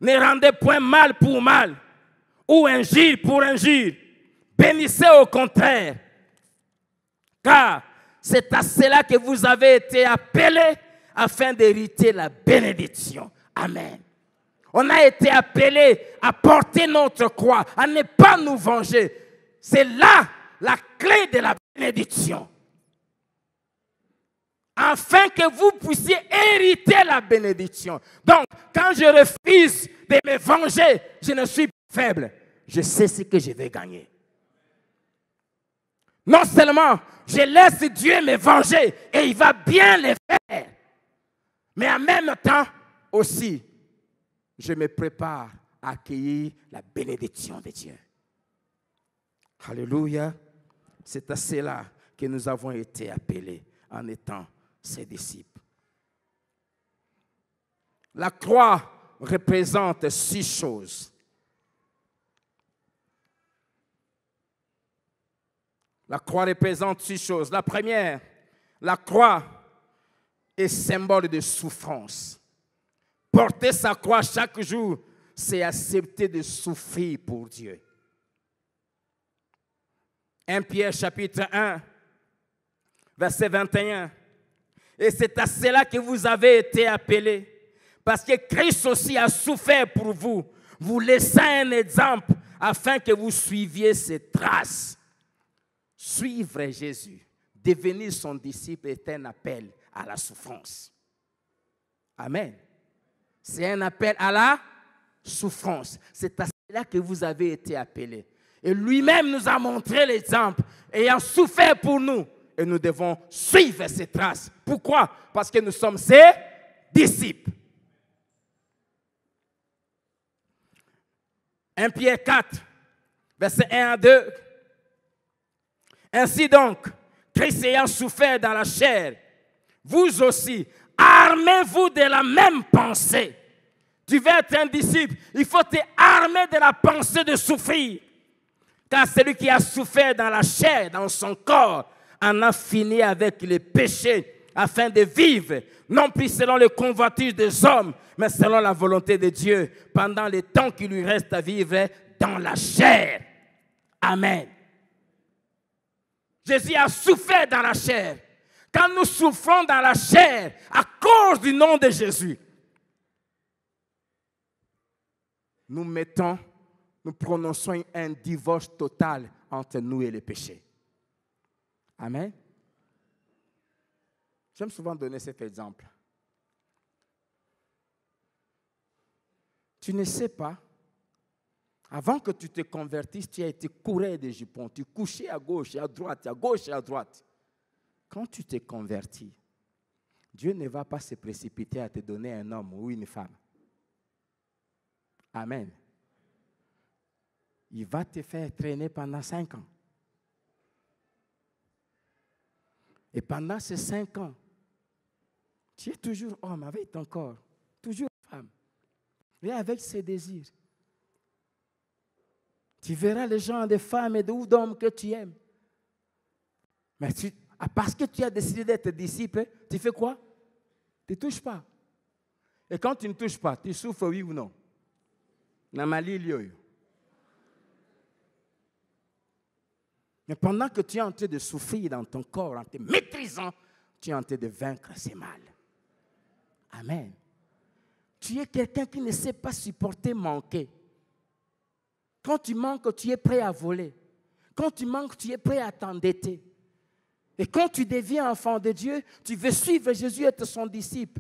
Ne rendez point mal pour mal, ou injure pour injure. Bénissez au contraire, car c'est à cela que vous avez été appelés afin d'hériter la bénédiction. Amen. On a été appelés à porter notre croix, à ne pas nous venger. C'est là la clé de la bénédiction. Afin que vous puissiez hériter la bénédiction. Donc, quand je refuse de me venger, je ne suis pas faible. Je sais ce que je vais gagner. Non seulement je laisse Dieu me venger et il va bien le faire, mais en même temps aussi, je me prépare à accueillir la bénédiction de Dieu. Alléluia. C'est à cela que nous avons été appelés en étant ses disciples. La croix représente 6 choses. La croix représente 6 choses. La première, la croix est symbole de souffrance. Porter sa croix chaque jour, c'est accepter de souffrir pour Dieu. 1 Pierre chapitre 1, verset 21. Et c'est à cela que vous avez été appelés. Parce que Christ aussi a souffert pour vous, vous laissant un exemple afin que vous suiviez ses traces. Suivre Jésus, devenir son disciple est un appel à la souffrance. Amen. C'est un appel à la souffrance. C'est à cela que vous avez été appelés. Et lui-même nous a montré l'exemple, ayant souffert pour nous. Et nous devons suivre ses traces. Pourquoi? Parce que nous sommes ses disciples. 1 Pierre 4, verset 1 à 2. Ainsi donc, Christ ayant souffert dans la chair, vous aussi, armez-vous de la même pensée. Tu veux être un disciple, il faut te armer de la pensée de souffrir. Car celui qui a souffert dans la chair, dans son corps, en a fini avec les péchés, afin de vivre, non plus selon les convoitises des hommes, mais selon la volonté de Dieu, pendant le temps qu'il lui reste à vivre dans la chair. Amen. Jésus a souffert dans la chair. Quand nous souffrons dans la chair, à cause du nom de Jésus, nous prononçons un divorce total entre nous et le péché. Amen. J'aime souvent donner cet exemple. Tu ne sais pas, avant que tu te convertisses, tu as été coureur de jupons, tu couchais à gauche et à droite, à gauche et à droite. Quand tu t'es converti, Dieu ne va pas se précipiter à te donner un homme ou une femme. Amen. Il va te faire traîner pendant 5 ans. Et pendant ces 5 ans, tu es toujours homme avec ton corps, toujours femme, et avec ses désirs. Tu verras les gens de femmes et d'hommes que tu aimes. Mais parce que tu as décidé d'être disciple, tu fais quoi? Tu ne touches pas. Et quand tu ne touches pas, tu souffres, oui ou non? Mais pendant que tu es en train de souffrir dans ton corps, en te maîtrisant, tu es en train de vaincre ces mal. Amen. Tu es quelqu'un qui ne sait pas supporter manquer. Quand tu manques, tu es prêt à voler. Quand tu manques, tu es prêt à t'endetter. Et quand tu deviens enfant de Dieu, tu veux suivre Jésus et être son disciple.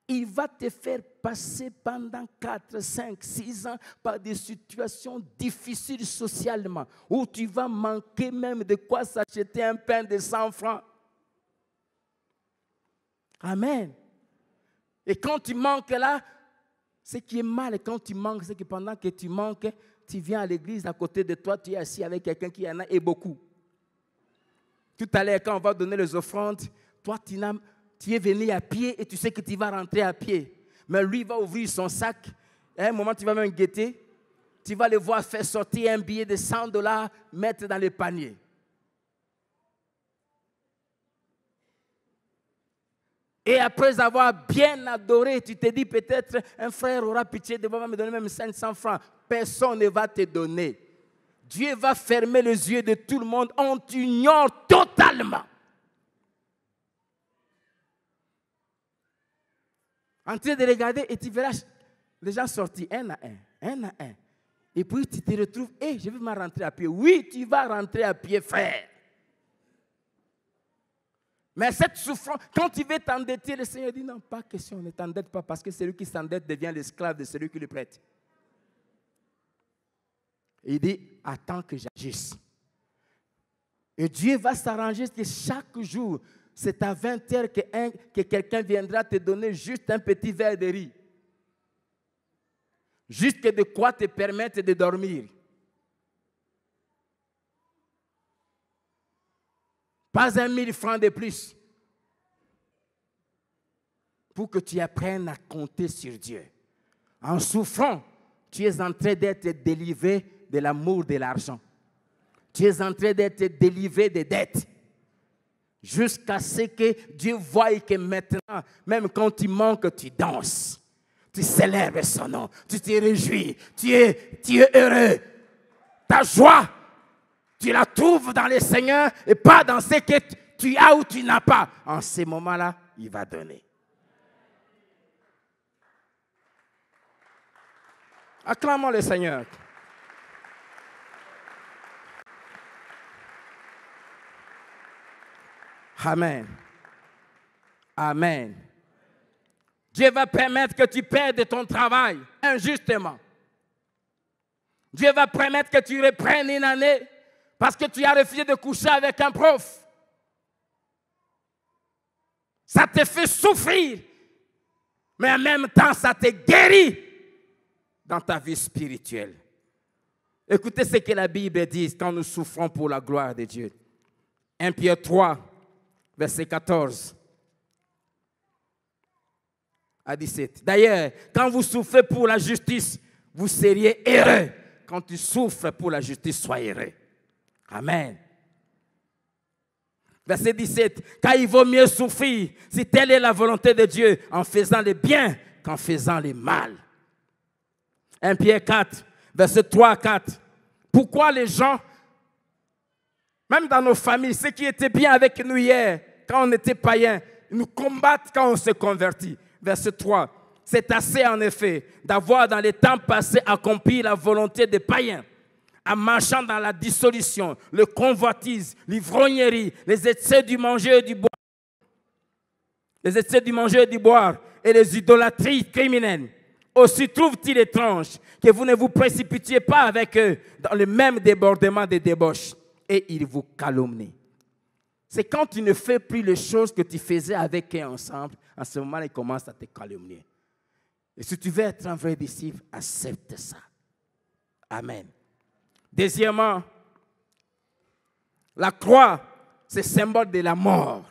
Il va te faire passer pendant 4, 5, 6 ans par des situations difficiles socialement, où tu vas manquer même de quoi s'acheter un pain de 100 francs. Amen. Et quand tu manques là, ce qui est mal quand tu manques, c'est que pendant que tu manques, tu viens à l'église, à côté de toi, tu es assis avec quelqu'un qui en a et beaucoup. Tout à l'heure, quand on va donner les offrandes, toi, tu es venu à pied et tu sais que tu vas rentrer à pied. Mais lui va ouvrir son sac. À un moment, tu vas même guetter. Tu vas le voir faire sortir un billet de $100, mettre dans le panier. Et après avoir bien adoré, tu te dis peut-être un frère aura pitié de moi, va me donner même 500 francs. Personne ne va te donner. Dieu va fermer les yeux de tout le monde. On t'ignore totalement. En train de regarder et tu verras les gens sortis un à un. Et puis tu te retrouves, je vais me rentrer à pied. Oui, tu vas rentrer à pied, frère. Mais cette souffrance, quand tu veux t'endetter, le Seigneur dit non, pas question, ne t'endette pas parce que celui qui s'endette devient l'esclave de celui qui le prête. Il dit, attends que j'agisse. Et Dieu va s'arranger que chaque jour, c'est à 20h que quelqu'un viendra te donner juste un petit verre de riz. Juste de quoi te permettre de dormir. Pas 1 000 francs de plus. Pour que tu apprennes à compter sur Dieu. En souffrant, tu es en train d'être délivré de l'amour de l'argent. Tu es en train d'être délivré des dettes. Jusqu'à ce que Dieu voie que maintenant, même quand tu manques, tu danses. Tu célèbres son nom. Tu te réjouis. Tu es heureux. Ta joie, tu la trouves dans le Seigneur et pas dans ce que tu as ou tu n'as pas. En ce moment-là, il va donner. Acclamons le Seigneur. Amen. Amen. Dieu va permettre que tu perdes ton travail injustement. Dieu va permettre que tu reprennes une année parce que tu as refusé de coucher avec un prof. Ça te fait souffrir, mais en même temps, ça te guérit dans ta vie spirituelle. Écoutez ce que la Bible dit quand nous souffrons pour la gloire de Dieu. 1 Pierre 3, verset 14 à 17. D'ailleurs, quand vous souffrez pour la justice, vous seriez heureux. Quand tu souffres pour la justice, sois heureux. Amen. Verset 17. Car il vaut mieux souffrir, si telle est la volonté de Dieu, en faisant le bien qu'en faisant le mal. 1 Pierre 4, verset 3 à 4. Pourquoi les gens, même dans nos familles, ceux qui étaient bien avec nous hier, quand on était païens, nous combattent quand on se convertit. Verset 3. C'est assez en effet d'avoir dans les temps passés accompli la volonté des païens, en marchant dans la dissolution, le convoitise, l'ivrognerie, les excès du manger et du boire, et les idolâtries criminelles. Aussi trouve-t-il étrange que vous ne vous précipitiez pas avec eux dans le même débordement de débauche, et ils vous calomnient. C'est quand tu ne fais plus les choses que tu faisais avec eux ensemble, en ce moment, ils commencent à te calomnier. Et si tu veux être un vrai disciple, accepte ça. Amen. Deuxièmement, la croix, c'est symbole de la mort.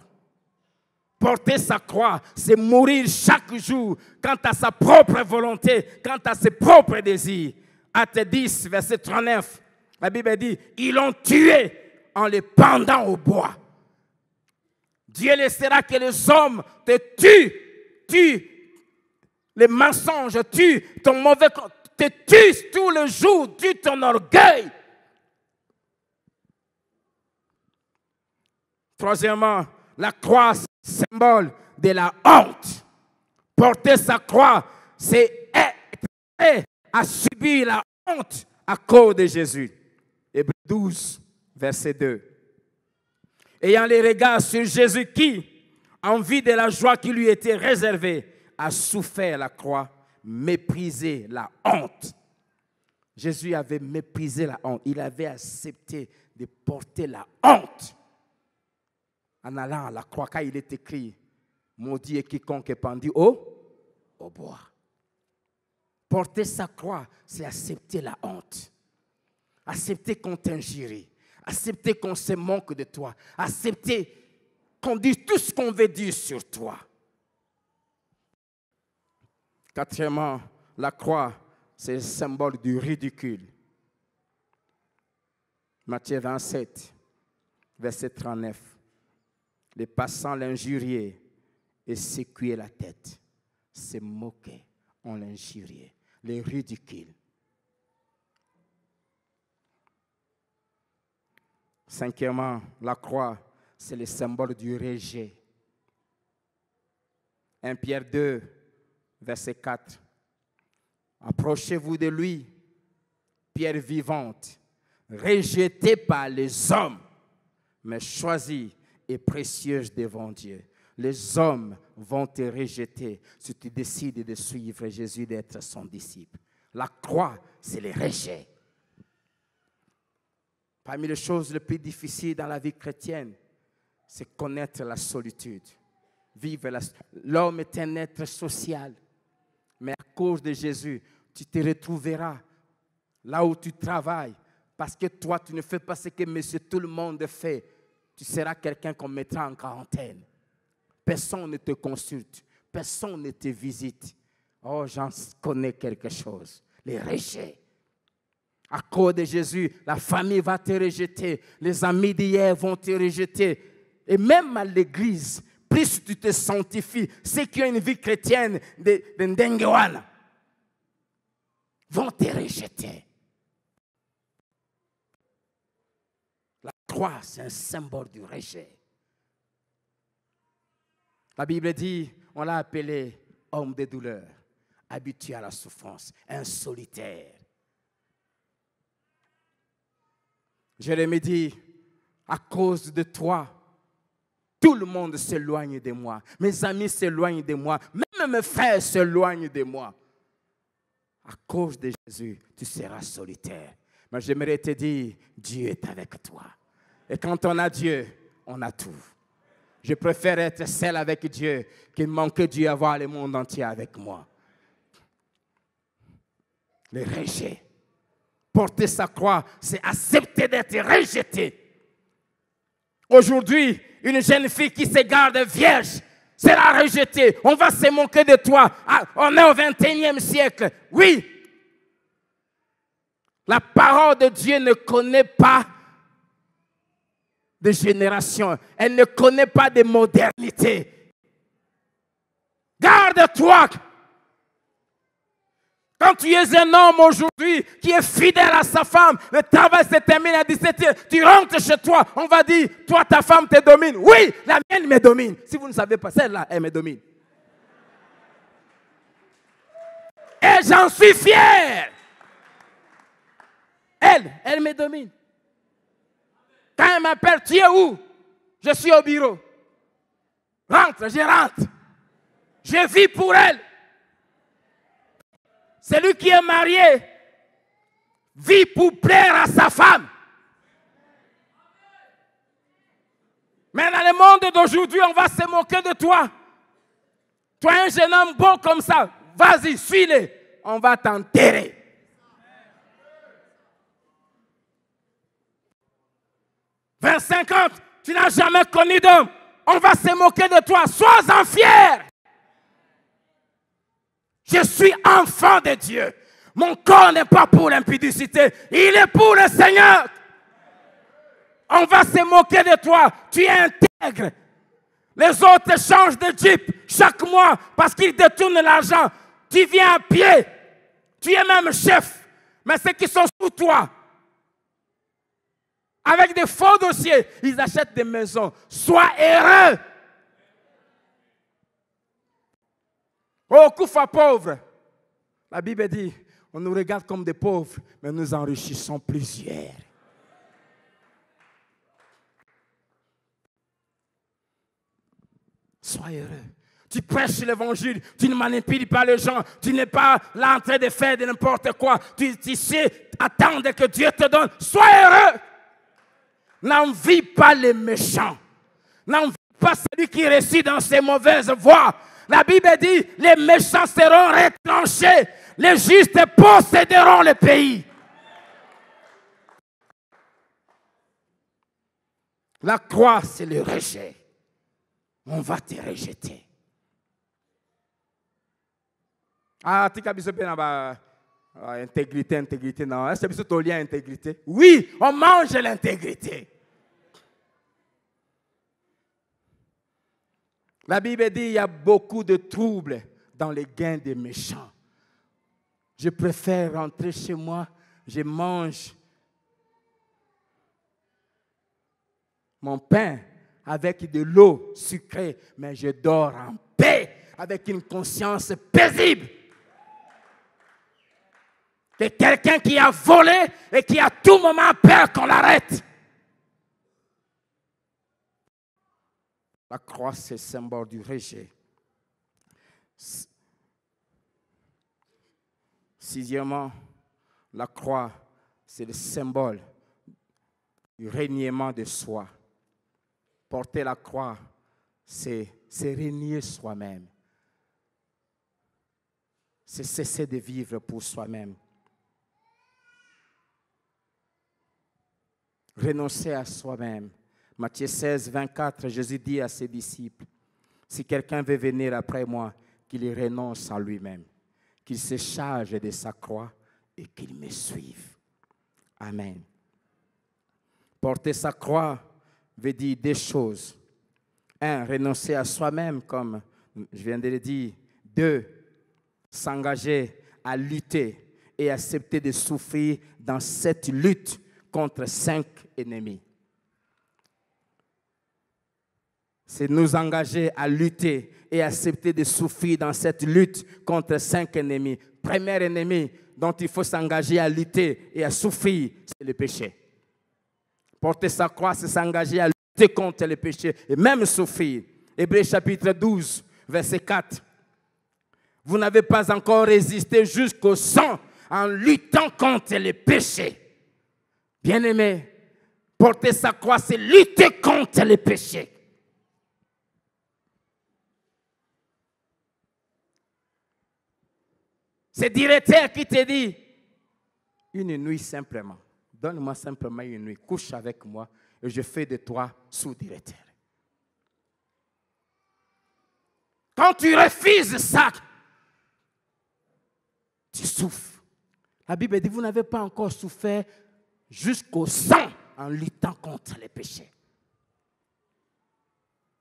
Porter sa croix, c'est mourir chaque jour quant à sa propre volonté, quant à ses propres désirs. Acte 10, verset 39, la Bible dit, ils l'ont tué en le pendant au bois. Dieu laissera que les hommes te tuent les mensonges, tuent ton mauvais, te tuent tous les jours, tuent ton orgueil. Troisièmement, la croix, c'est symbole de la honte. Porter sa croix, c'est être prêt à subir la honte à cause de Jésus. Hébreux 12, verset 2. Ayant les regards sur Jésus qui, en vue de la joie qui lui était réservée, a souffert la croix, méprisé la honte. Jésus avait méprisé la honte. Il avait accepté de porter la honte. En allant à la croix, car il est écrit, maudit est quiconque est pendu au bois. Porter sa croix, c'est accepter la honte. Accepter qu'on t'injurie. Accepter qu'on se moque de toi. Accepter qu'on dise tout ce qu'on veut dire sur toi. Quatrièmement, la croix, c'est le symbole du ridicule. Matthieu 27, verset 39. Les passants l'injuriaient et secouer la tête. Se moquer, on l'injuriait, les ridicules. Cinquièmement, la croix, c'est le symbole du rejet. 1 Pierre 2, verset 4. Approchez-vous de lui, pierre vivante, rejetée par les hommes, mais choisie et précieuse devant Dieu. Les hommes vont te rejeter si tu décides de suivre Jésus, d'être son disciple. La croix, c'est le rejet. Parmi les choses les plus difficiles dans la vie chrétienne, c'est connaître la solitude. L'homme est un être social, mais à cause de Jésus, tu te retrouveras là où tu travailles, parce que toi, tu ne fais pas ce que monsieur tout le monde fait. Tu seras quelqu'un qu'on mettra en quarantaine. Personne ne te consulte, personne ne te visite. Oh, j'en connais quelque chose. Les rejets. À cause de Jésus, la famille va te rejeter, les amis d'hier vont te rejeter. Et même à l'église, plus tu te sanctifies, ceux qui ont une vie chrétienne de Ndengewana vont te rejeter. La croix, c'est un symbole du rejet. La Bible dit, on l'a appelé homme de douleur, habitué à la souffrance, un solitaire. Jérémie dit, à cause de toi, tout le monde s'éloigne de moi. Mes amis s'éloignent de moi. Même mes frères s'éloignent de moi. À cause de Jésus, tu seras solitaire. Mais j'aimerais te dire, Dieu est avec toi. Et quand on a Dieu, on a tout. Je préfère être seul avec Dieu que manquer Dieu et avoir le monde entier avec moi. Le rejet. Porter sa croix, c'est accepter d'être rejeté. Aujourd'hui, une jeune fille qui se garde vierge sera rejetée. On va se moquer de toi. Ah, on est au 21e siècle. Oui. La parole de Dieu ne connaît pas de génération. Elle ne connaît pas de modernité. Garde-toi. Quand tu es un homme aujourd'hui qui est fidèle à sa femme, le travail se termine à 17h, tu rentres chez toi, on va dire, toi ta femme te domine. Oui, la mienne me domine. Si vous ne savez pas, celle-là, elle me domine. Et j'en suis fier. Elle me domine. Quand elle m'appelle, tu es où? Je suis au bureau. Rentre, je rentre. Je vis pour elle. Celui qui est marié vit pour plaire à sa femme. Mais dans le monde d'aujourd'hui, on va se moquer de toi. Toi, un jeune homme beau comme ça, vas-y, suis-le. On va t'enterrer. « 25 ans, tu n'as jamais connu d'homme. On va se moquer de toi. Sois-en fier. Je suis enfant de Dieu. Mon corps n'est pas pour l'impudicité. Il est pour le Seigneur. On va se moquer de toi. Tu es intègre. Les autres changent de Jeep chaque mois parce qu'ils détournent l'argent. Tu viens à pied. Tu es même chef. Mais ceux qui sont sous toi, avec des faux dossiers, ils achètent des maisons. Sois heureux. Oh, Koufa pauvre. La Bible dit, on nous regarde comme des pauvres, mais nous enrichissons plusieurs. Sois heureux. Tu prêches l'évangile, tu ne manipules pas les gens, tu n'es pas là en train de faire de n'importe quoi. Tu sais attendre que Dieu te donne. Sois heureux. N'envie pas les méchants. N'envie pas celui qui réussit dans ses mauvaises voies. La Bible dit, les méchants seront retranchés, les justes posséderont le pays. La croix, c'est le rejet. On va te rejeter. Ah, tu as bien intégrité, non. Est-ce que tu as lien intégrité? Oui, on mange l'intégrité. La Bible dit qu'il y a beaucoup de troubles dans les gains des méchants. Je préfère rentrer chez moi, je mange mon pain avec de l'eau sucrée, mais je dors en paix avec une conscience paisible. Que quelqu'un qui a volé et qui à tout moment peur qu'on l'arrête. La croix, c'est le symbole du rejet. Sixièmement, la croix, c'est le symbole du reniement de soi. Porter la croix, c'est renier soi-même. C'est cesser de vivre pour soi-même. Renoncer à soi-même. Matthieu 16, 24, Jésus dit à ses disciples, « Si quelqu'un veut venir après moi, qu'il renonce à lui-même, qu'il se charge de sa croix et qu'il me suive. » Amen. Porter sa croix veut dire deux choses. Un, renoncer à soi-même, comme je viens de le dire. Deux, s'engager à lutter et accepter de souffrir dans cette lutte contre 5 ennemis. C'est nous engager à lutter et accepter de souffrir dans cette lutte contre 5 ennemis. Premier ennemi dont il faut s'engager à lutter et à souffrir, c'est le péché. Porter sa croix, c'est s'engager à lutter contre le péché et même souffrir. Hébreux chapitre 12, verset 4. Vous n'avez pas encore résisté jusqu'au sang en luttant contre le péché. Bien-aimé, porter sa croix, c'est lutter contre le péché. C'est directeur qui te dit, une nuit simplement, donne-moi simplement une nuit, couche avec moi et je fais de toi sous-directeur. Quand tu refuses ça, tu souffres. La Bible dit, vous n'avez pas encore souffert jusqu'au sang en luttant contre les péchés.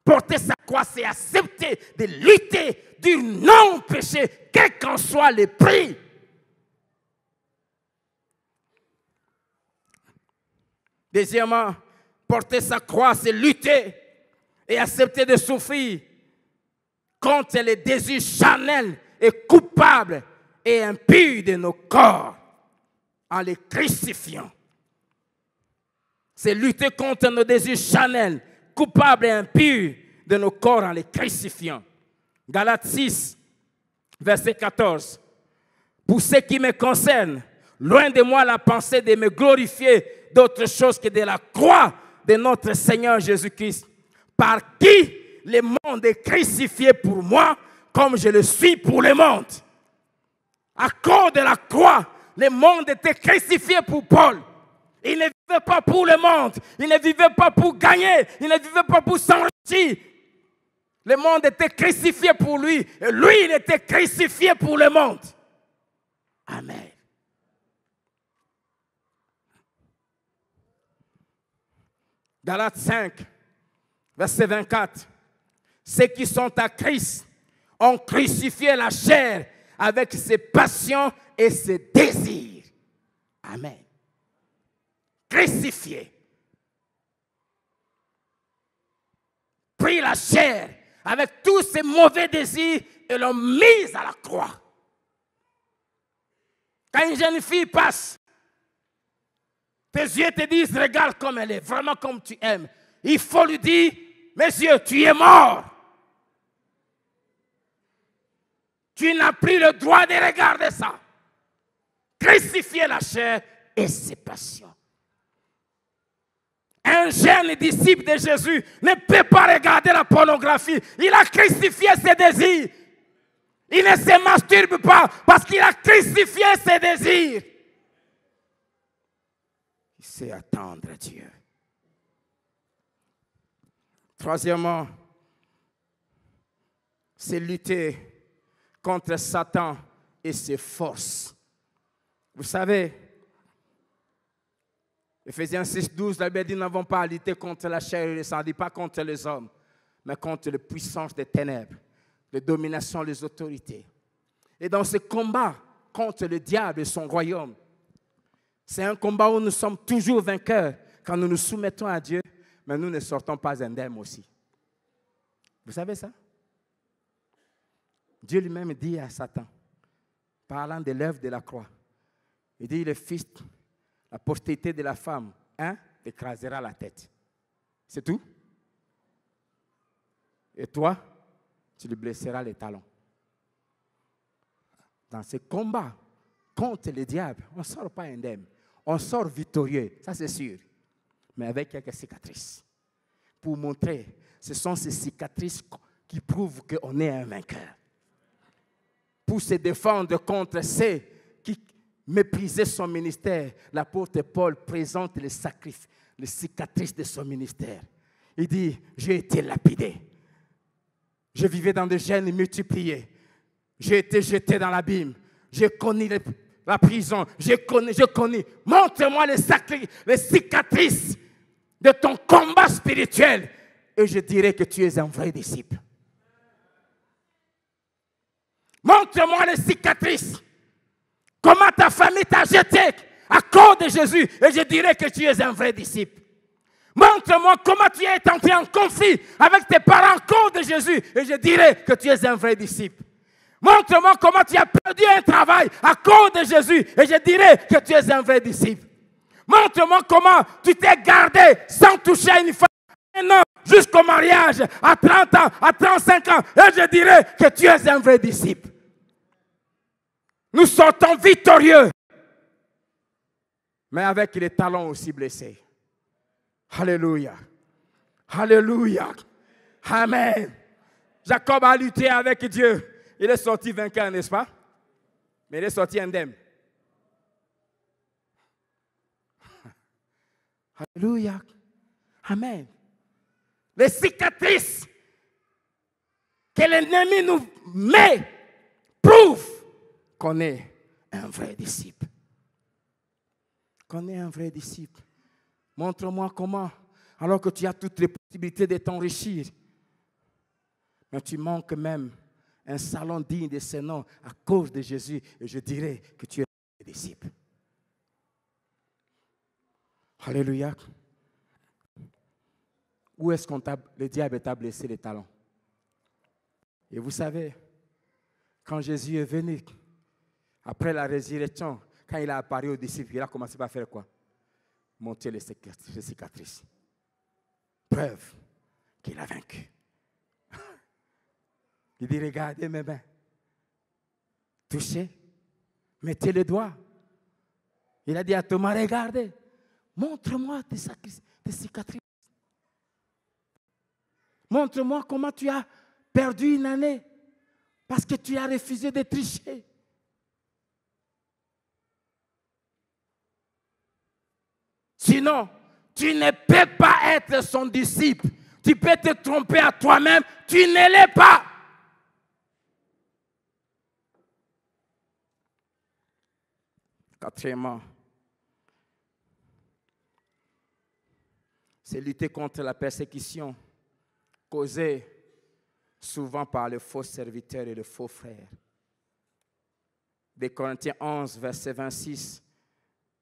Porter sa croix, c'est accepter de lutter du non-péché, quel qu'en soit le prix. Deuxièmement, porter sa croix, c'est lutter et accepter de souffrir contre les désirs charnels et coupables et impurs de nos corps en les crucifiant. C'est lutter contre nos désirs charnels, coupables et impurs de nos corps en les crucifiant. Galates 6, verset 14. Pour ce qui me concerne, loin de moi la pensée de me glorifier d'autre chose que de la croix de notre Seigneur Jésus-Christ, par qui le monde est crucifié pour moi, comme je le suis pour le monde. À cause de la croix, le monde était crucifié pour Paul. Il ne vivait pas pour le monde. Il ne vivait pas pour gagner. Il ne vivait pas pour s'enrichir. Le monde était crucifié pour lui. Et lui, il était crucifié pour le monde. Amen. Galates 5, verset 24. Ceux qui sont à Christ ont crucifié la chair avec ses passions et ses désirs. Amen. Crucifié. Pris la chair avec tous ces mauvais désirs et l'ont mise à la croix. Quand une jeune fille passe, tes yeux te disent, regarde comme elle est, vraiment comme tu aimes. Il faut lui dire, mes yeux, tu es mort. Tu n'as plus le droit de regarder ça. Crucifier la chair et ses passions. Un jeune disciple de Jésus ne peut pas regarder la pornographie. Il a crucifié ses désirs. Il ne se masturbe pas parce qu'il a crucifié ses désirs. Il sait attendre Dieu. Troisièmement, c'est lutter contre Satan et ses forces. Vous savez, Ephésiens 6, 12, la Bible dit, nous n'avons pas à lutter contre la chair et le sang, dit pas contre les hommes, mais contre les puissances des ténèbres, les dominations, les autorités. Et dans ce combat contre le diable et son royaume, c'est un combat où nous sommes toujours vainqueurs quand nous nous soumettons à Dieu, mais nous ne sortons pas indemnes aussi. Vous savez ça? Dieu lui-même dit à Satan, parlant de l'œuvre de la croix, il dit, le fils, la postérité de la femme, t'écrasera la tête. C'est tout? Et toi, tu lui blesseras les talons. Dans ce combat contre le diable, on ne sort pas indemne. On sort victorieux, ça c'est sûr. Mais avec quelques cicatrices. Pour montrer, ce sont ces cicatrices qui prouvent qu'on est un vainqueur. Pour se défendre contre ceux qui méprisaient son ministère, l'apôtre Paul présente les cicatrices de son ministère. Il dit, j'ai été lapidé. Je vivais dans des gènes multipliés. J'ai été jeté dans l'abîme. J'ai connu la prison. J'ai connu. Montre-moi les cicatrices de ton combat spirituel. Et je dirai que tu es un vrai disciple. Montre-moi les cicatrices. Comment ta famille t'a jeté à cause de Jésus. Et je dirai que tu es un vrai disciple. Montre-moi comment tu es entré en conflit avec tes parents à cause de Jésus. Et je dirai que tu es un vrai disciple. Montre-moi comment tu as perdu un travail à cause de Jésus. Et je dirai que tu es un vrai disciple. Montre-moi comment tu t'es gardé sans toucher à une femme. Un an jusqu'au mariage, à 30 ans, à 35 ans. Et je dirai que tu es un vrai disciple. Nous sortons victorieux. Mais avec les talons aussi blessés. Alléluia. Alléluia. Amen. Jacob a lutté avec Dieu. Il est sorti vainqueur, n'est-ce pas? Mais il est sorti indemne. Alléluia. Amen. Les cicatrices que l'ennemi nous met prouvent qu'on est un vrai disciple. Qu'on est un vrai disciple. Montre-moi comment, alors que tu as toutes les possibilités de t'enrichir, mais tu manques même un salon digne de ce nom à cause de Jésus, et je dirais que tu es un disciple. Alléluia. Où est-ce que le diable t'a blessé les talons? Et vous savez, quand Jésus est venu, après la résurrection, quand il a apparu aux disciples, il a commencé par faire quoi? Monter les cicatrices. Preuve qu'il a vaincu. Il dit, regardez mes mains. Touchez. Mettez le doigt. Il a dit à Thomas, regardez. Montre-moi tes cicatrices. Montre-moi comment tu as perdu une année parce que tu as refusé de tricher. Sinon, tu ne peux pas être son disciple. Tu peux te tromper à toi-même, tu ne l'es pas. Quatrièmement, c'est lutter contre la persécution causée souvent par les faux serviteurs et les faux frères. De Corinthiens 11, verset 26,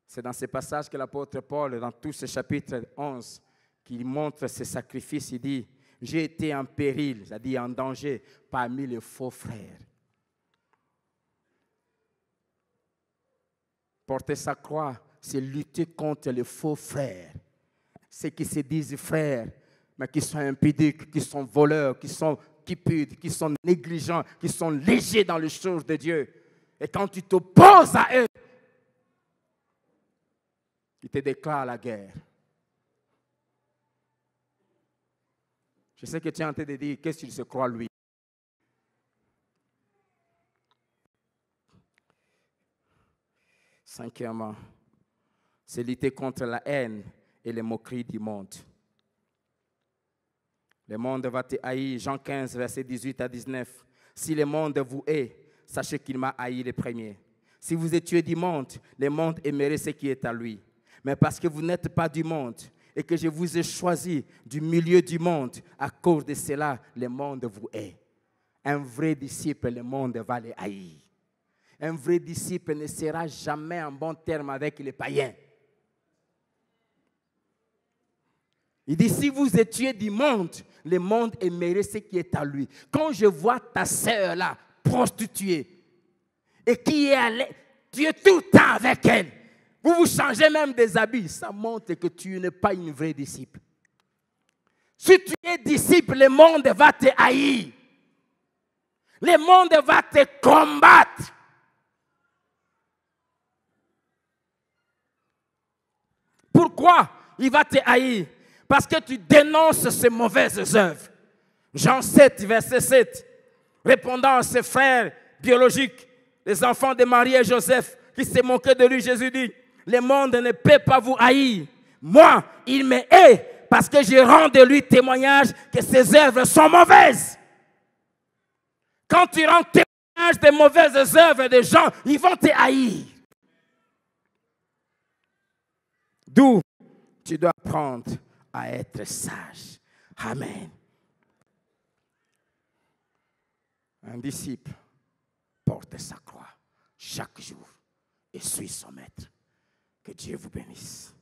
c'est dans ce passage que l'apôtre Paul, dans tout ce chapitre 11, qui montre ses sacrifices, il dit, j'ai été en péril, c'est-à-dire en danger, parmi les faux frères. Porter sa croix, c'est lutter contre les faux frères. Ceux qui se disent frères, mais qui sont impudiques, qui sont voleurs, qui sont cupides, qui sont négligents, qui sont légers dans les choses de Dieu. Et quand tu t'opposes à eux, ils te déclarent la guerre. Je sais que tu es en train de dire, qu'est-ce qu'il se croit lui? Cinquièmement, c'est lutter contre la haine et les moqueries du monde. Le monde va te haïr. Jean 15, verset 18 à 19. Si le monde vous hait, sachez qu'il m'a haï le premier. Si vous étiez du monde, le monde aimerait ce qui est à lui. Mais parce que vous n'êtes pas du monde, et que je vous ai choisi du milieu du monde. À cause de cela, le monde vous hait. Un vrai disciple, le monde va le haïr. Un vrai disciple ne sera jamais en bon terme avec les païens. Il dit, si vous étiez du monde, le monde aimerait ce qui est à lui. Quand je vois ta sœur là, prostituée, et qui est allée, tu es tout le temps avec elle, vous vous changez même des habits, ça montre que tu n'es pas une vraie disciple. Si tu es disciple, le monde va te haïr. Le monde va te combattre. Pourquoi il va te haïr? Parce que tu dénonces ces mauvaises œuvres. Jean 7, verset 7. Répondant à ses frères biologiques, les enfants de Marie et Joseph, qui se moquaient de lui, Jésus dit, le monde ne peut pas vous haïr. Moi, il me hait parce que je rends de lui témoignage que ses œuvres sont mauvaises. Quand tu rends témoignage des mauvaises œuvres des gens, ils vont te haïr. D'où tu dois apprendre à être sage. Amen. Un disciple porte sa croix chaque jour et suit son maître. Que Dieu vous bénisse.